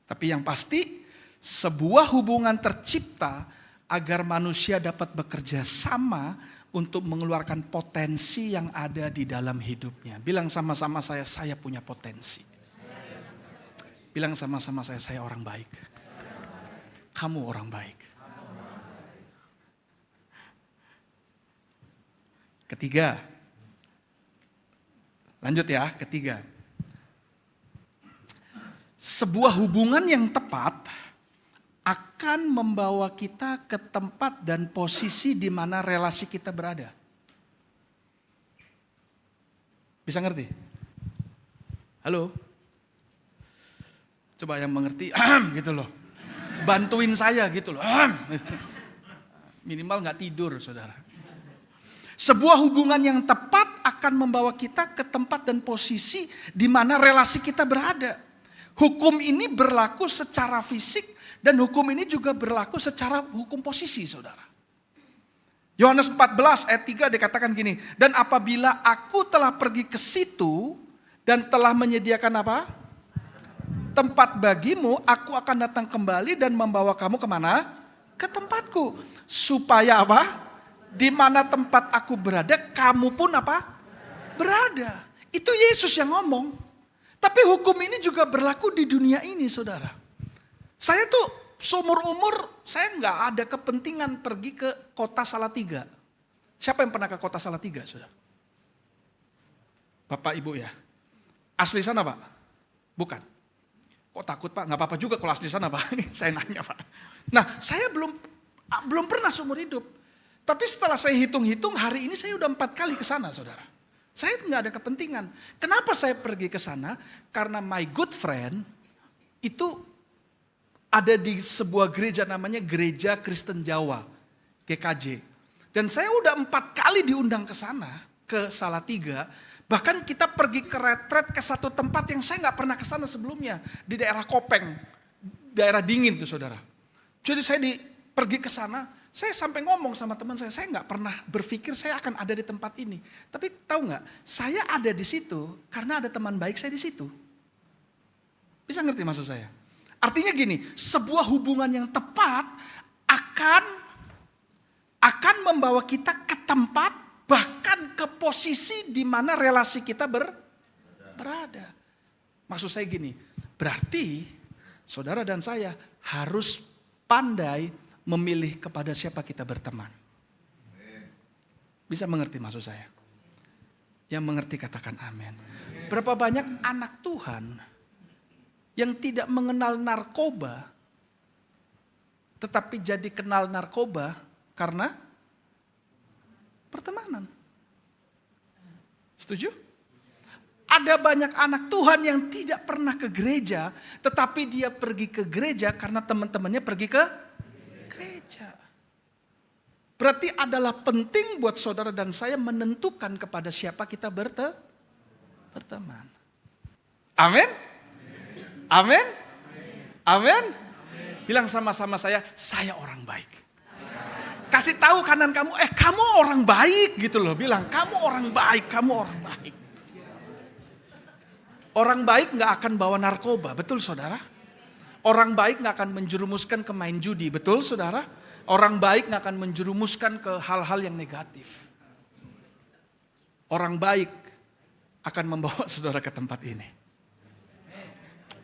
Tapi yang pasti sebuah hubungan tercipta agar manusia dapat bekerja sama untuk mengeluarkan potensi yang ada di dalam hidupnya. Bilang sama-sama saya punya potensi. Bilang sama-sama saya orang baik. Kamu orang baik. Ketiga, lanjut ya, ketiga. Sebuah hubungan yang tepat akan membawa kita ke tempat dan posisi di mana relasi kita berada. Bisa ngerti? Halo? Coba yang mengerti, gitu loh. Bantuin saya gitu loh. Minimal gak tidur saudara. Sebuah hubungan yang tepat akan membawa kita ke tempat dan posisi di mana relasi kita berada. Hukum ini berlaku secara fisik dan hukum ini juga berlaku secara hukum posisi, saudara. Yohanes 14 ayat 3 dikatakan gini, dan apabila aku telah pergi ke situ dan telah menyediakan apa? Tempat bagimu, aku akan datang kembali dan membawa kamu kemana? Ke tempatku. Supaya apa? Di mana tempat aku berada, kamu pun apa? Berada. Itu Yesus yang ngomong. Tapi hukum ini juga berlaku di dunia ini, saudara. Saya tuh seumur umur, saya nggak ada kepentingan pergi ke kota Salatiga. Siapa yang pernah ke kota Salatiga, saudara? Bapak, Ibu ya? Asli sana, Pak? Bukan. Kok takut, Pak? Nggak apa-apa juga kalau asli sana, Pak. Saya nanya, Pak. Nah, saya belum pernah seumur hidup. Tapi setelah saya hitung-hitung, hari ini saya udah 4 kali ke sana, saudara. Saya nggak ada kepentingan. Kenapa saya pergi ke sana? Karena my good friend itu ada di sebuah gereja namanya Gereja Kristen Jawa, GKJ. Dan saya udah 4 kali diundang ke sana, ke Salatiga. Bahkan kita pergi ke retret ke satu tempat yang saya nggak pernah ke sana sebelumnya. Di daerah Kopeng, daerah dingin tuh saudara. Jadi saya pergi ke sana. Saya sampai ngomong sama teman saya nggak pernah berpikir saya akan ada di tempat ini. Tapi tahu nggak, saya ada di situ karena ada teman baik saya di situ. Bisa ngerti maksud saya? Artinya gini, sebuah hubungan yang tepat akan membawa kita ke tempat, bahkan ke posisi di mana relasi kita berada. Maksud saya gini, berarti saudara dan saya harus pandai memilih kepada siapa kita berteman. Bisa mengerti maksud saya? Yang mengerti katakan amin. Berapa banyak anak Tuhan yang tidak mengenal narkoba, tetapi jadi kenal narkoba karena pertemanan. Setuju? Ada banyak anak Tuhan yang tidak pernah ke gereja, tetapi dia pergi ke gereja karena teman-temannya pergi ke gereja. Berarti adalah penting buat saudara dan saya menentukan kepada siapa kita berteman. Amin? Amin? Amin? Bilang sama-sama saya orang baik. Kasih tahu kanan kamu, kamu orang baik gitu loh. Bilang, kamu orang baik, kamu orang baik. Orang baik gak akan bawa narkoba, betul saudara? Orang baik gak akan menjerumuskan ke main judi, betul saudara? Orang baik gak akan menjerumuskan ke hal-hal yang negatif. Orang baik akan membawa saudara ke tempat ini.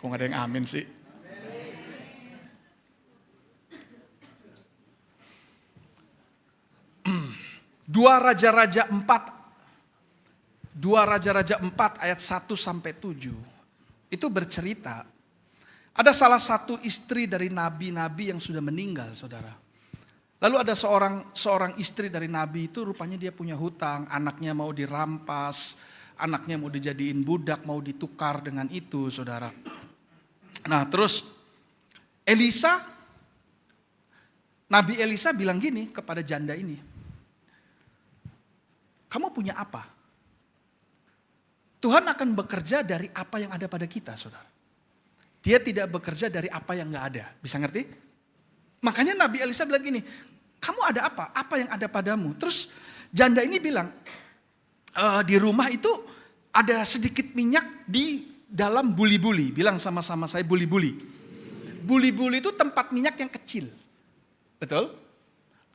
Kok gak ada yang amin sih? Dua Raja-Raja 4 ayat 1 sampai 7. Itu bercerita. Ada salah satu istri dari nabi-nabi yang sudah meninggal, saudara. Lalu ada seorang istri dari nabi itu rupanya dia punya hutang. Anaknya mau dirampas, anaknya mau dijadiin budak, mau ditukar dengan itu, saudara. Nah terus Nabi Elisa bilang gini kepada janda ini. Kamu punya apa? Tuhan akan bekerja dari apa yang ada pada kita, saudara. Dia tidak bekerja dari apa yang gak ada. Bisa ngerti? Makanya Nabi Elisa bilang gini, kamu ada apa? Apa yang ada padamu? Terus janda ini bilang, di rumah itu ada sedikit minyak di dalam buli-buli. Bilang sama-sama saya buli-buli. Buli-buli itu tempat minyak yang kecil. Betul?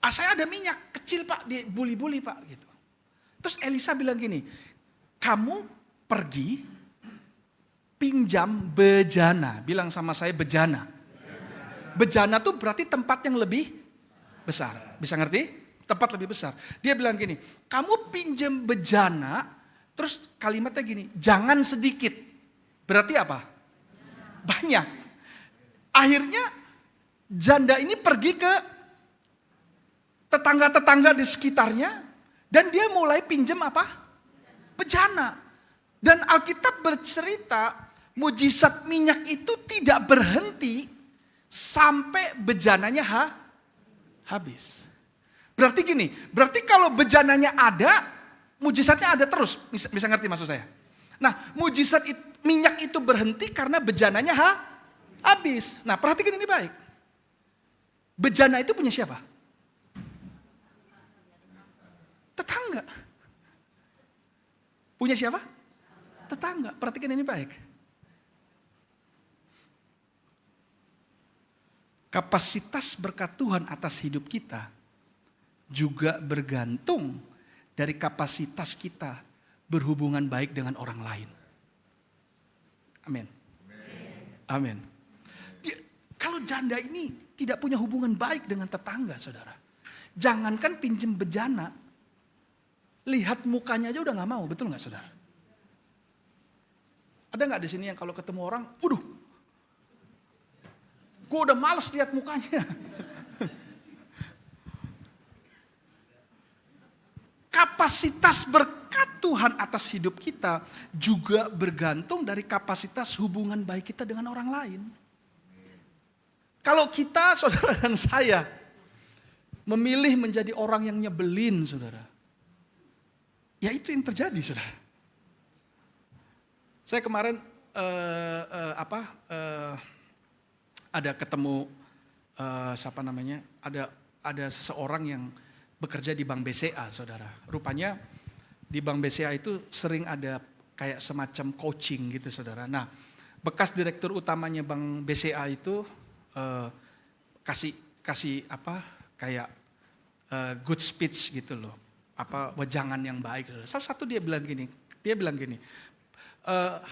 Saya ada minyak kecil pak di buli-buli pak. Gitu. Terus Elisa bilang gini, kamu pergi pinjam bejana. Bilang sama saya bejana. Bejana tuh berarti tempat yang lebih besar. Bisa ngerti? Tempat lebih besar. Dia bilang gini, kamu pinjam bejana, terus kalimatnya gini, jangan sedikit. Berarti apa? Banyak. Akhirnya janda ini pergi ke tetangga-tetangga di sekitarnya, dan dia mulai pinjam apa? Bejana. Dan Alkitab bercerita, mujizat minyak itu tidak berhenti sampai bejananya habis. Berarti gini, berarti kalau bejananya ada, mujizatnya ada terus. Bisa ngerti maksud saya? Nah, mujizat minyak itu berhenti karena bejananya habis. Nah, perhatikan ini baik. Bejana itu punya siapa? Tetangga. Punya siapa? Tetangga. Perhatikan ini baik. Kapasitas berkat Tuhan atas hidup kita juga bergantung dari kapasitas kita berhubungan baik dengan orang lain. Amin. Amin. Kalau janda ini tidak punya hubungan baik dengan tetangga, saudara. Jangankan pinjem bejana, lihat mukanya aja udah gak mau, betul gak saudara? Ada gak di sini yang kalau ketemu orang, waduh, gue udah males lihat mukanya. Kapasitas berkat Tuhan atas hidup kita juga bergantung dari kapasitas hubungan baik kita dengan orang lain. Kalau kita, saudara dan saya, memilih menjadi orang yang nyebelin, saudara. Ya itu yang terjadi, saudara. Saya kemarin ada ketemu siapa namanya? Ada ada seseorang yang bekerja di Bank BCA, saudara. Rupanya di Bank BCA itu sering ada kayak semacam coaching gitu, saudara. Nah, bekas direktur utamanya Bank BCA itu kasih apa kayak good speech gitu loh, apa wejangan yang baik. Salah satu dia bilang gini,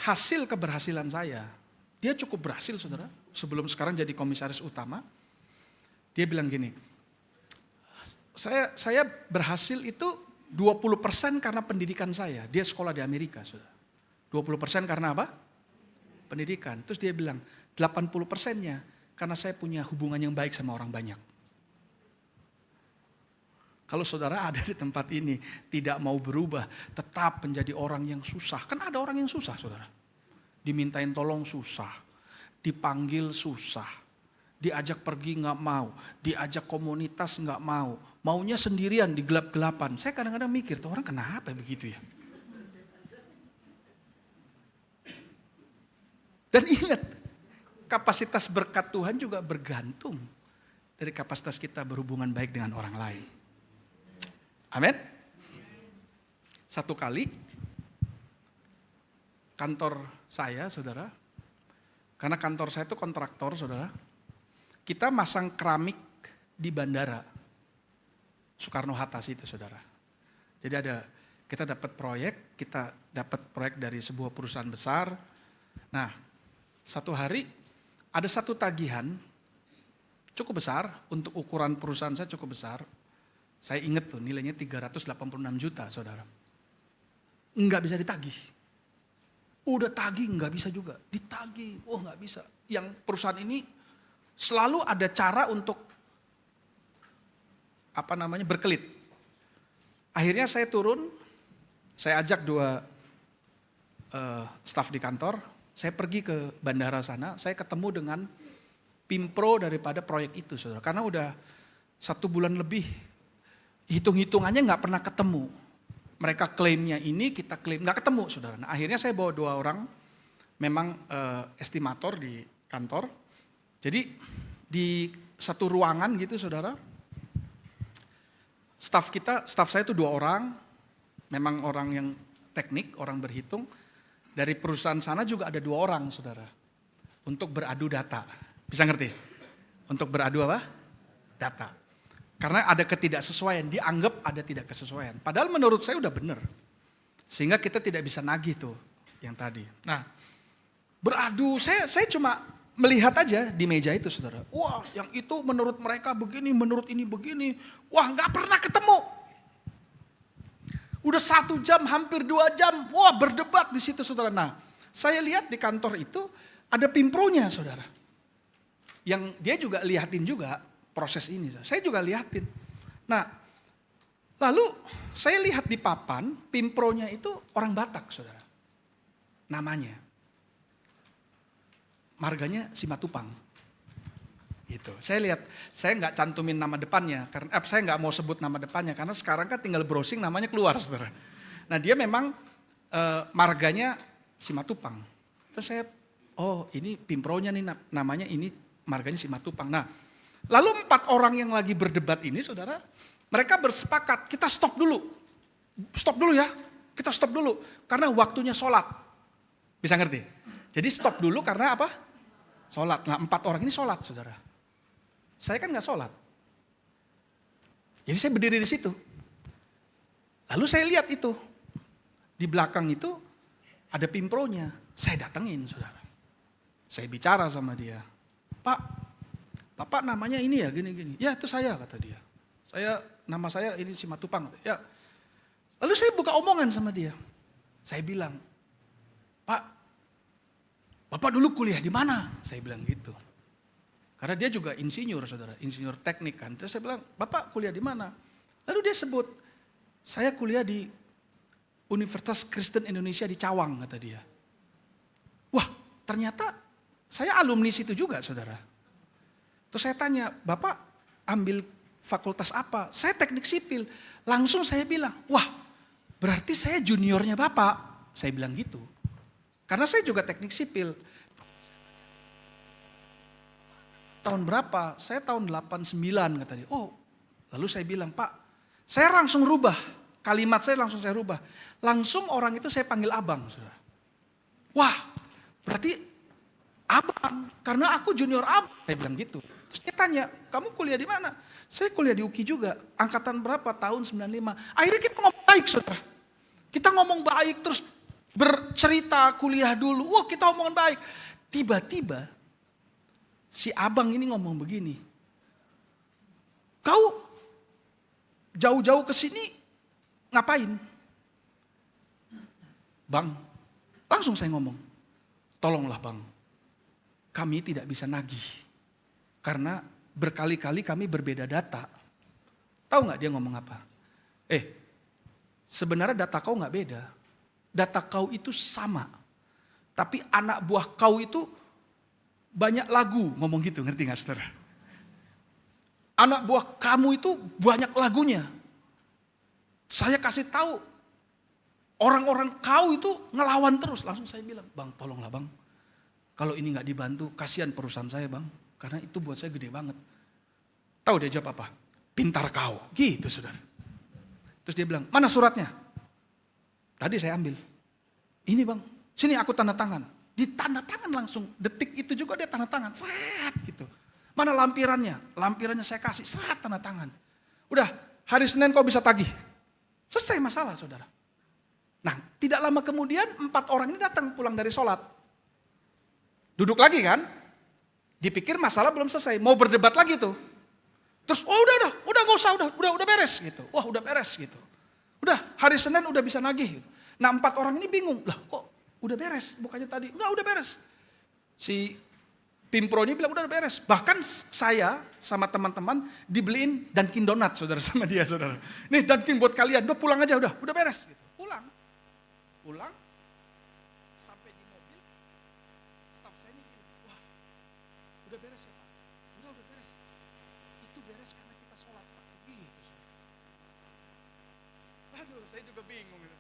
hasil keberhasilan saya, dia cukup berhasil, saudara. Sebelum sekarang jadi komisaris utama, dia bilang gini, saya berhasil itu 20% karena pendidikan saya. Dia sekolah di Amerika, saudara. 20% karena apa? Pendidikan. Terus dia bilang 80%-nya karena saya punya hubungan yang baik sama orang banyak. Kalau saudara ada di tempat ini tidak mau berubah, tetap menjadi orang yang susah. Kan ada orang yang susah, saudara. Dimintain tolong susah, dipanggil susah, diajak pergi nggak mau, diajak komunitas nggak mau, maunya sendirian di gelap-gelapan. Saya kadang-kadang mikir, tuh orang kenapa begitu ya? Dan ingat, kapasitas berkat Tuhan juga bergantung dari kapasitas kita berhubungan baik dengan orang lain. Amin. Satu kali kantor saya, saudara, karena kantor saya itu kontraktor, saudara, kita masang keramik di bandara Soekarno-Hatta itu, saudara. Jadi kita dapat proyek dari sebuah perusahaan besar. Nah, satu hari ada satu tagihan cukup besar, untuk ukuran perusahaan saya cukup besar. Saya ingat tuh nilainya 386 juta, saudara. Enggak bisa ditagih. Udah tagih enggak bisa juga, ditagih, enggak bisa. Yang perusahaan ini selalu ada cara untuk berkelit. Akhirnya saya turun, saya ajak 2 staf di kantor, saya pergi ke bandara sana, saya ketemu dengan pimpro daripada proyek itu, saudara. Karena udah 1 bulan lebih, hitung-hitungannya nggak pernah ketemu. Mereka klaimnya ini, kita klaim nggak ketemu, saudara. Nah, akhirnya saya bawa 2 orang, memang estimator di kantor. Jadi di satu ruangan gitu, saudara. Staf saya itu 2 orang, memang orang yang teknik, orang berhitung. Dari perusahaan sana juga ada 2 orang, saudara, untuk beradu data. Bisa ngerti? Untuk beradu apa? Data. Karena ada ketidaksesuaian, dianggap ada tidak kesesuaian. Padahal menurut saya udah benar. Sehingga kita tidak bisa nagih tuh yang tadi. Nah, beradu, saya cuma melihat aja di meja itu, saudara. Wah, yang itu menurut mereka begini, menurut ini begini. Wah, nggak pernah ketemu. Udah 1 jam, hampir 2 jam, wah berdebat di situ, saudara. Nah, saya lihat di kantor itu ada pimpronya, saudara. Yang dia juga lihatin juga proses ini. Saya juga lihatin. Nah, lalu saya lihat di papan, pimpronya itu orang Batak, saudara. Namanya. Marganya Simatupang. Gitu. Saya lihat, saya nggak cantumin nama depannya, karena saya nggak mau sebut nama depannya, karena sekarang kan tinggal browsing namanya keluar, saudara. Nah, dia memang marganya Simatupang. Terus saya, oh ini pimpronya nih namanya, ini marganya Simatupang. Nah, lalu 4 orang yang lagi berdebat ini, saudara, mereka bersepakat, kita stop dulu ya, kita stop dulu, karena waktunya sholat. Bisa ngerti? Jadi stop dulu karena apa? Sholat. Nah, 4 orang ini sholat, saudara. Saya kan nggak sholat. Jadi saya berdiri di situ. Lalu saya lihat itu. Di belakang itu ada pimpronya. Saya datengin, saudara. Saya bicara sama dia. Pak, Bapak namanya ini ya, gini-gini. Ya itu saya, kata dia. Nama saya ini Simatupang. Ya. Lalu saya buka omongan sama dia. Saya bilang, Pak, Bapak dulu kuliah di mana? Saya bilang gitu. Karena dia juga insinyur, saudara, insinyur teknik kan. Terus saya bilang, Bapak kuliah di mana? Lalu dia sebut, saya kuliah di Universitas Kristen Indonesia di Cawang, kata dia. Wah, ternyata saya alumni situ juga, saudara. Terus saya tanya, Bapak ambil fakultas apa? Saya teknik sipil. Langsung saya bilang, wah berarti saya juniornya Bapak. Saya bilang gitu. Karena saya juga teknik sipil. Tahun berapa? Saya tahun 89, kata dia. Oh, Lalu saya bilang, Pak, saya langsung rubah. Kalimat saya langsung saya rubah. Langsung orang itu saya panggil abang, saudara. Wah, berarti abang, karena aku junior abang. Saya bilang gitu. Terus dia tanya, kamu kuliah di mana? Saya kuliah di UKI juga. Angkatan berapa? Tahun 95. Akhirnya kita ngomong baik, saudara. Kita ngomong baik, terus bercerita kuliah dulu. Wah, kita omongan baik. Tiba-tiba, si abang ini ngomong begini. Kau jauh-jauh ke sini ngapain? Bang, langsung saya ngomong. Tolonglah bang, kami tidak bisa nagih. Karena berkali-kali kami berbeda data. Tahu gak dia ngomong apa? Sebenarnya data kau gak beda. Data kau itu sama. Tapi anak buah kau itu banyak lagu. Ngomong gitu, ngerti gak saudara? Anak buah kamu itu banyak lagunya. Saya kasih tahu. Orang-orang kau itu ngelawan terus. Langsung saya bilang, bang tolonglah bang. Kalau ini gak dibantu, kasihan perusahaan saya bang. Karena itu buat saya gede banget. Tahu dia jawab apa? Pintar kau. Gitu saudara. Terus dia bilang, mana suratnya? Tadi saya ambil. Ini bang, sini aku tanda tangan. Di tanda tangan langsung. Detik itu juga dia tanda tangan. Seret gitu. Mana lampirannya? Lampirannya saya kasih. Seret tanda tangan. Udah, hari Senin kau bisa tagih. Selesai masalah saudara. Nah, tidak lama kemudian 4 orang ini datang pulang dari sholat. Duduk lagi kan? Dipikir masalah belum selesai. Mau berdebat lagi tuh. Terus, oh udah gak usah, udah beres gitu. Wah udah beres gitu. Udah hari Senin udah bisa nagih gitu. Nah 4 orang ini bingung, lah kok udah beres? Bukannya tadi, enggak udah beres. Si Pimpro ini bilang udah beres. Bahkan saya sama teman-teman dibeliin Dunkin Donat saudara sama dia saudara. Nih Dunkin buat kalian, udah pulang aja udah beres. Gitu. Pulang, sampai di mobil, staf saya ini bilang, wah udah beres ya Pak? Udah beres. Itu beres karena kita sholat Pak. Gitu saudara. Aduh saya juga bingung. Gitu.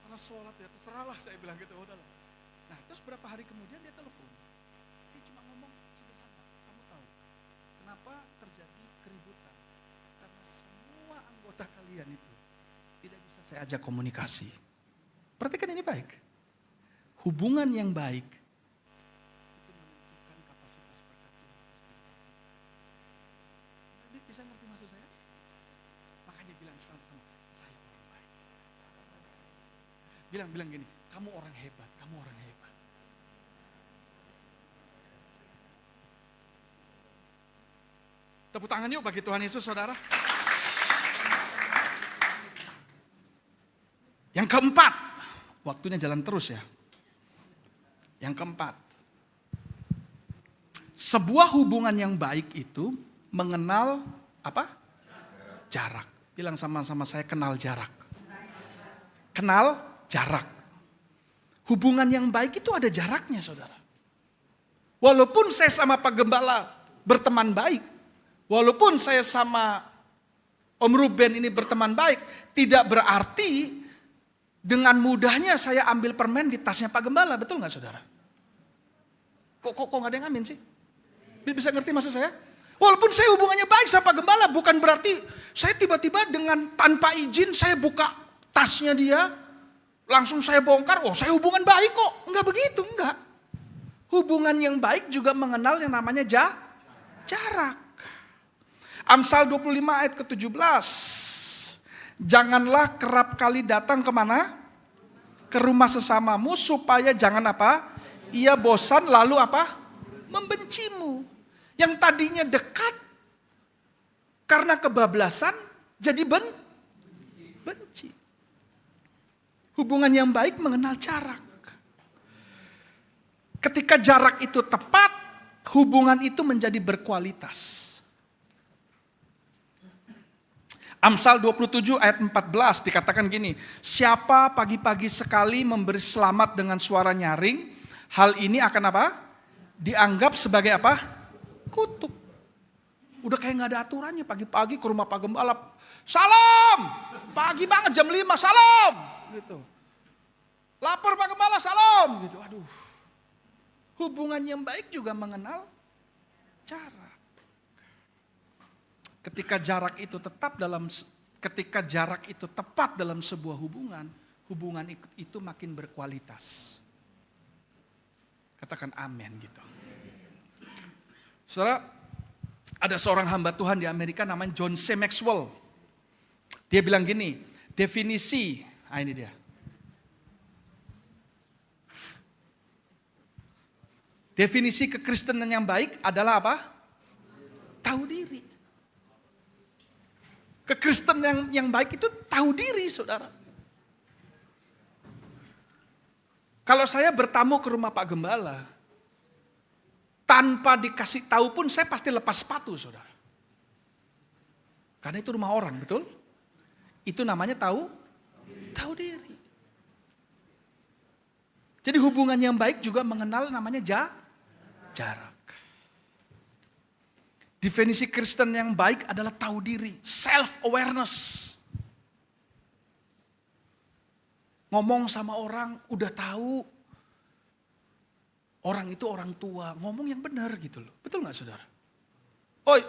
Karena sholat ya terserahlah saya bilang gitu. Udahlah. Nah terus berapa hari kemudian dia telepon. Dia cuma ngomong sederhana. Kamu tahu kenapa terjadi keributan? Karena semua anggota kalian itu tidak bisa saya ajak komunikasi. Perhatikan ini baik. Hubungan yang baik itu menentukan kapasitas berkat Tuhan. Bisa ngerti maksud saya? Makanya bilang sama saya orang baik. Bilang gini, kamu orang hebat, kamu orang hebat. Tepuk tangan yuk bagi Tuhan Yesus saudara. Yang keempat, waktunya jalan terus ya. Yang keempat, sebuah hubungan yang baik itu mengenal apa? Jarak. Bilang sama-sama saya kenal jarak. Kenal jarak. Hubungan yang baik itu ada jaraknya saudara. Walaupun saya sama Pak Gembala berteman baik. Walaupun saya sama Om Ruben ini berteman baik. Tidak berarti dengan mudahnya saya ambil permen di tasnya Pak Gembala. Betul gak saudara? Kok gak ada yang amin sih? Bisa ngerti maksud saya? Walaupun saya hubungannya baik sama Pak Gembala, bukan berarti saya tiba-tiba dengan tanpa izin saya buka tasnya dia, langsung saya bongkar, oh saya hubungan baik kok. Enggak begitu, enggak. Hubungan yang baik juga mengenal yang namanya jarak. Amsal 25 ayat ke-17. Janganlah kerap kali datang kemana? Ke rumah sesamamu supaya jangan apa? Ia bosan lalu apa? Membencimu. Yang tadinya dekat karena kebablasan jadi benci. Hubungan yang baik mengenal jarak. Ketika jarak itu tepat, hubungan itu menjadi berkualitas. Amsal 27 ayat 14 dikatakan gini, siapa pagi-pagi sekali memberi selamat dengan suara nyaring, hal ini akan apa? Dianggap sebagai apa? Kutuk. Udah kayak gak ada aturannya, pagi-pagi ke rumah Pak Gembala, salam, pagi banget jam 5, salam, gitu. Lapor Pak Gembala, salam, gitu. Aduh. Hubungan yang baik juga mengenal jarak. ketika jarak itu tepat dalam sebuah hubungan itu makin berkualitas. Katakan amin gitu. Saudara, ada seorang hamba Tuhan di Amerika namanya John C. Maxwell. Dia bilang gini, definisi, ini dia. Definisi kekristenan yang baik adalah apa? Tahu diri. Kekristenan yang baik itu tahu diri, saudara. Kalau saya bertamu ke rumah Pak Gembala, tanpa dikasih tahu pun saya pasti lepas sepatu, saudara. Karena itu rumah orang, betul? Itu namanya tahu diri. Jadi hubungan yang baik juga mengenal namanya jarak. Definisi Kristen yang baik adalah tahu diri, self-awareness. Ngomong sama orang udah tahu orang itu orang tua, ngomong yang benar gitu loh. Betul gak saudara? Oi,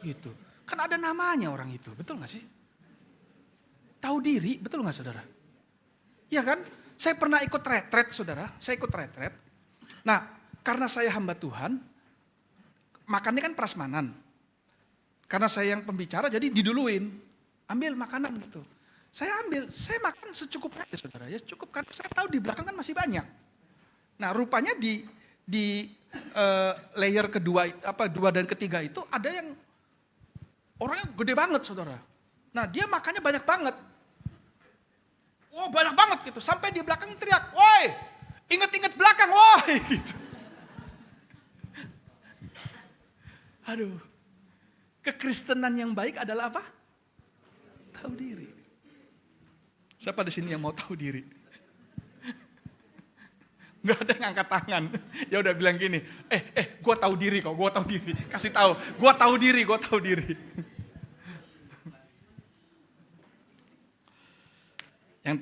gitu. Kan ada namanya orang itu, betul gak sih? Tahu diri, betul gak saudara? Iya kan? Saya pernah ikut retret saudara, Nah, karena saya hamba Tuhan, makannya kan prasmanan. Karena saya yang pembicara jadi diduluin. Ambil makanan gitu. Saya makan secukupnya saudara. Ya cukup karena saya tahu di belakang kan masih banyak. Nah rupanya di layer kedua, dua dan ketiga itu ada yang orangnya gede banget saudara. Nah dia makannya banyak banget. Wah banyak banget gitu. Sampai di belakang teriak, woi inget-inget belakang, woi gitu. Aduh, kekristenan yang baik adalah apa? Tahu diri. Siapa di sini yang mau tahu diri? Gak ada yang angkat tangan. Ya udah bilang gini, gue tahu diri kok, gue tahu diri. Kasih tahu, gue tahu diri. Yang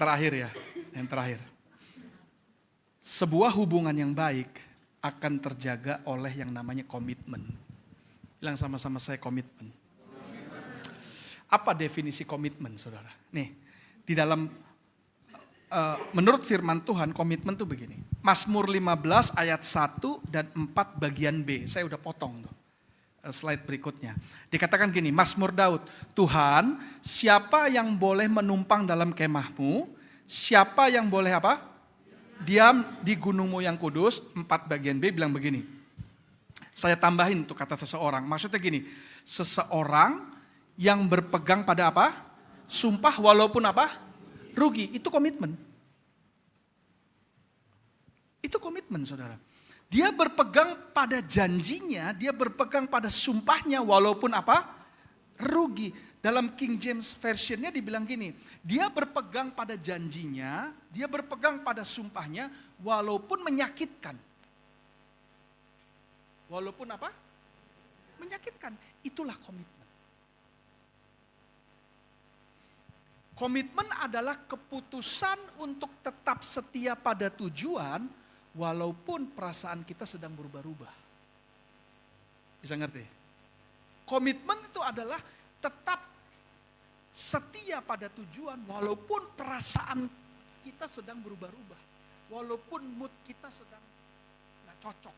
terakhir. Sebuah hubungan yang baik akan terjaga oleh yang namanya komitmen. Bilang sama-sama saya komitmen. Apa definisi komitmen, saudara? Nih, di dalam menurut firman Tuhan, komitmen tuh begini. Mazmur 15 ayat 1 dan 4 bagian B. Saya udah potong tuh. Slide berikutnya. Dikatakan gini, Mazmur Daud, Tuhan, siapa yang boleh menumpang dalam kemahmu? Siapa yang boleh apa? Diam di gunungmu yang kudus. 4 bagian B bilang begini. Saya tambahin untuk kata seseorang. Maksudnya gini, seseorang yang berpegang pada apa? Sumpah walaupun apa? Rugi. Itu komitmen. Itu komitmen saudara. Dia berpegang pada janjinya, dia berpegang pada sumpahnya walaupun apa? Rugi. Dalam King James Version-nya dibilang gini, dia berpegang pada janjinya, dia berpegang pada sumpahnya walaupun menyakitkan. Walaupun apa? Menyakitkan. Itulah komitmen. Komitmen adalah keputusan untuk tetap setia pada tujuan walaupun perasaan kita sedang berubah-ubah. Bisa ngerti? Komitmen itu adalah tetap setia pada tujuan walaupun perasaan kita sedang berubah-ubah. Walaupun mood kita sedang gak cocok.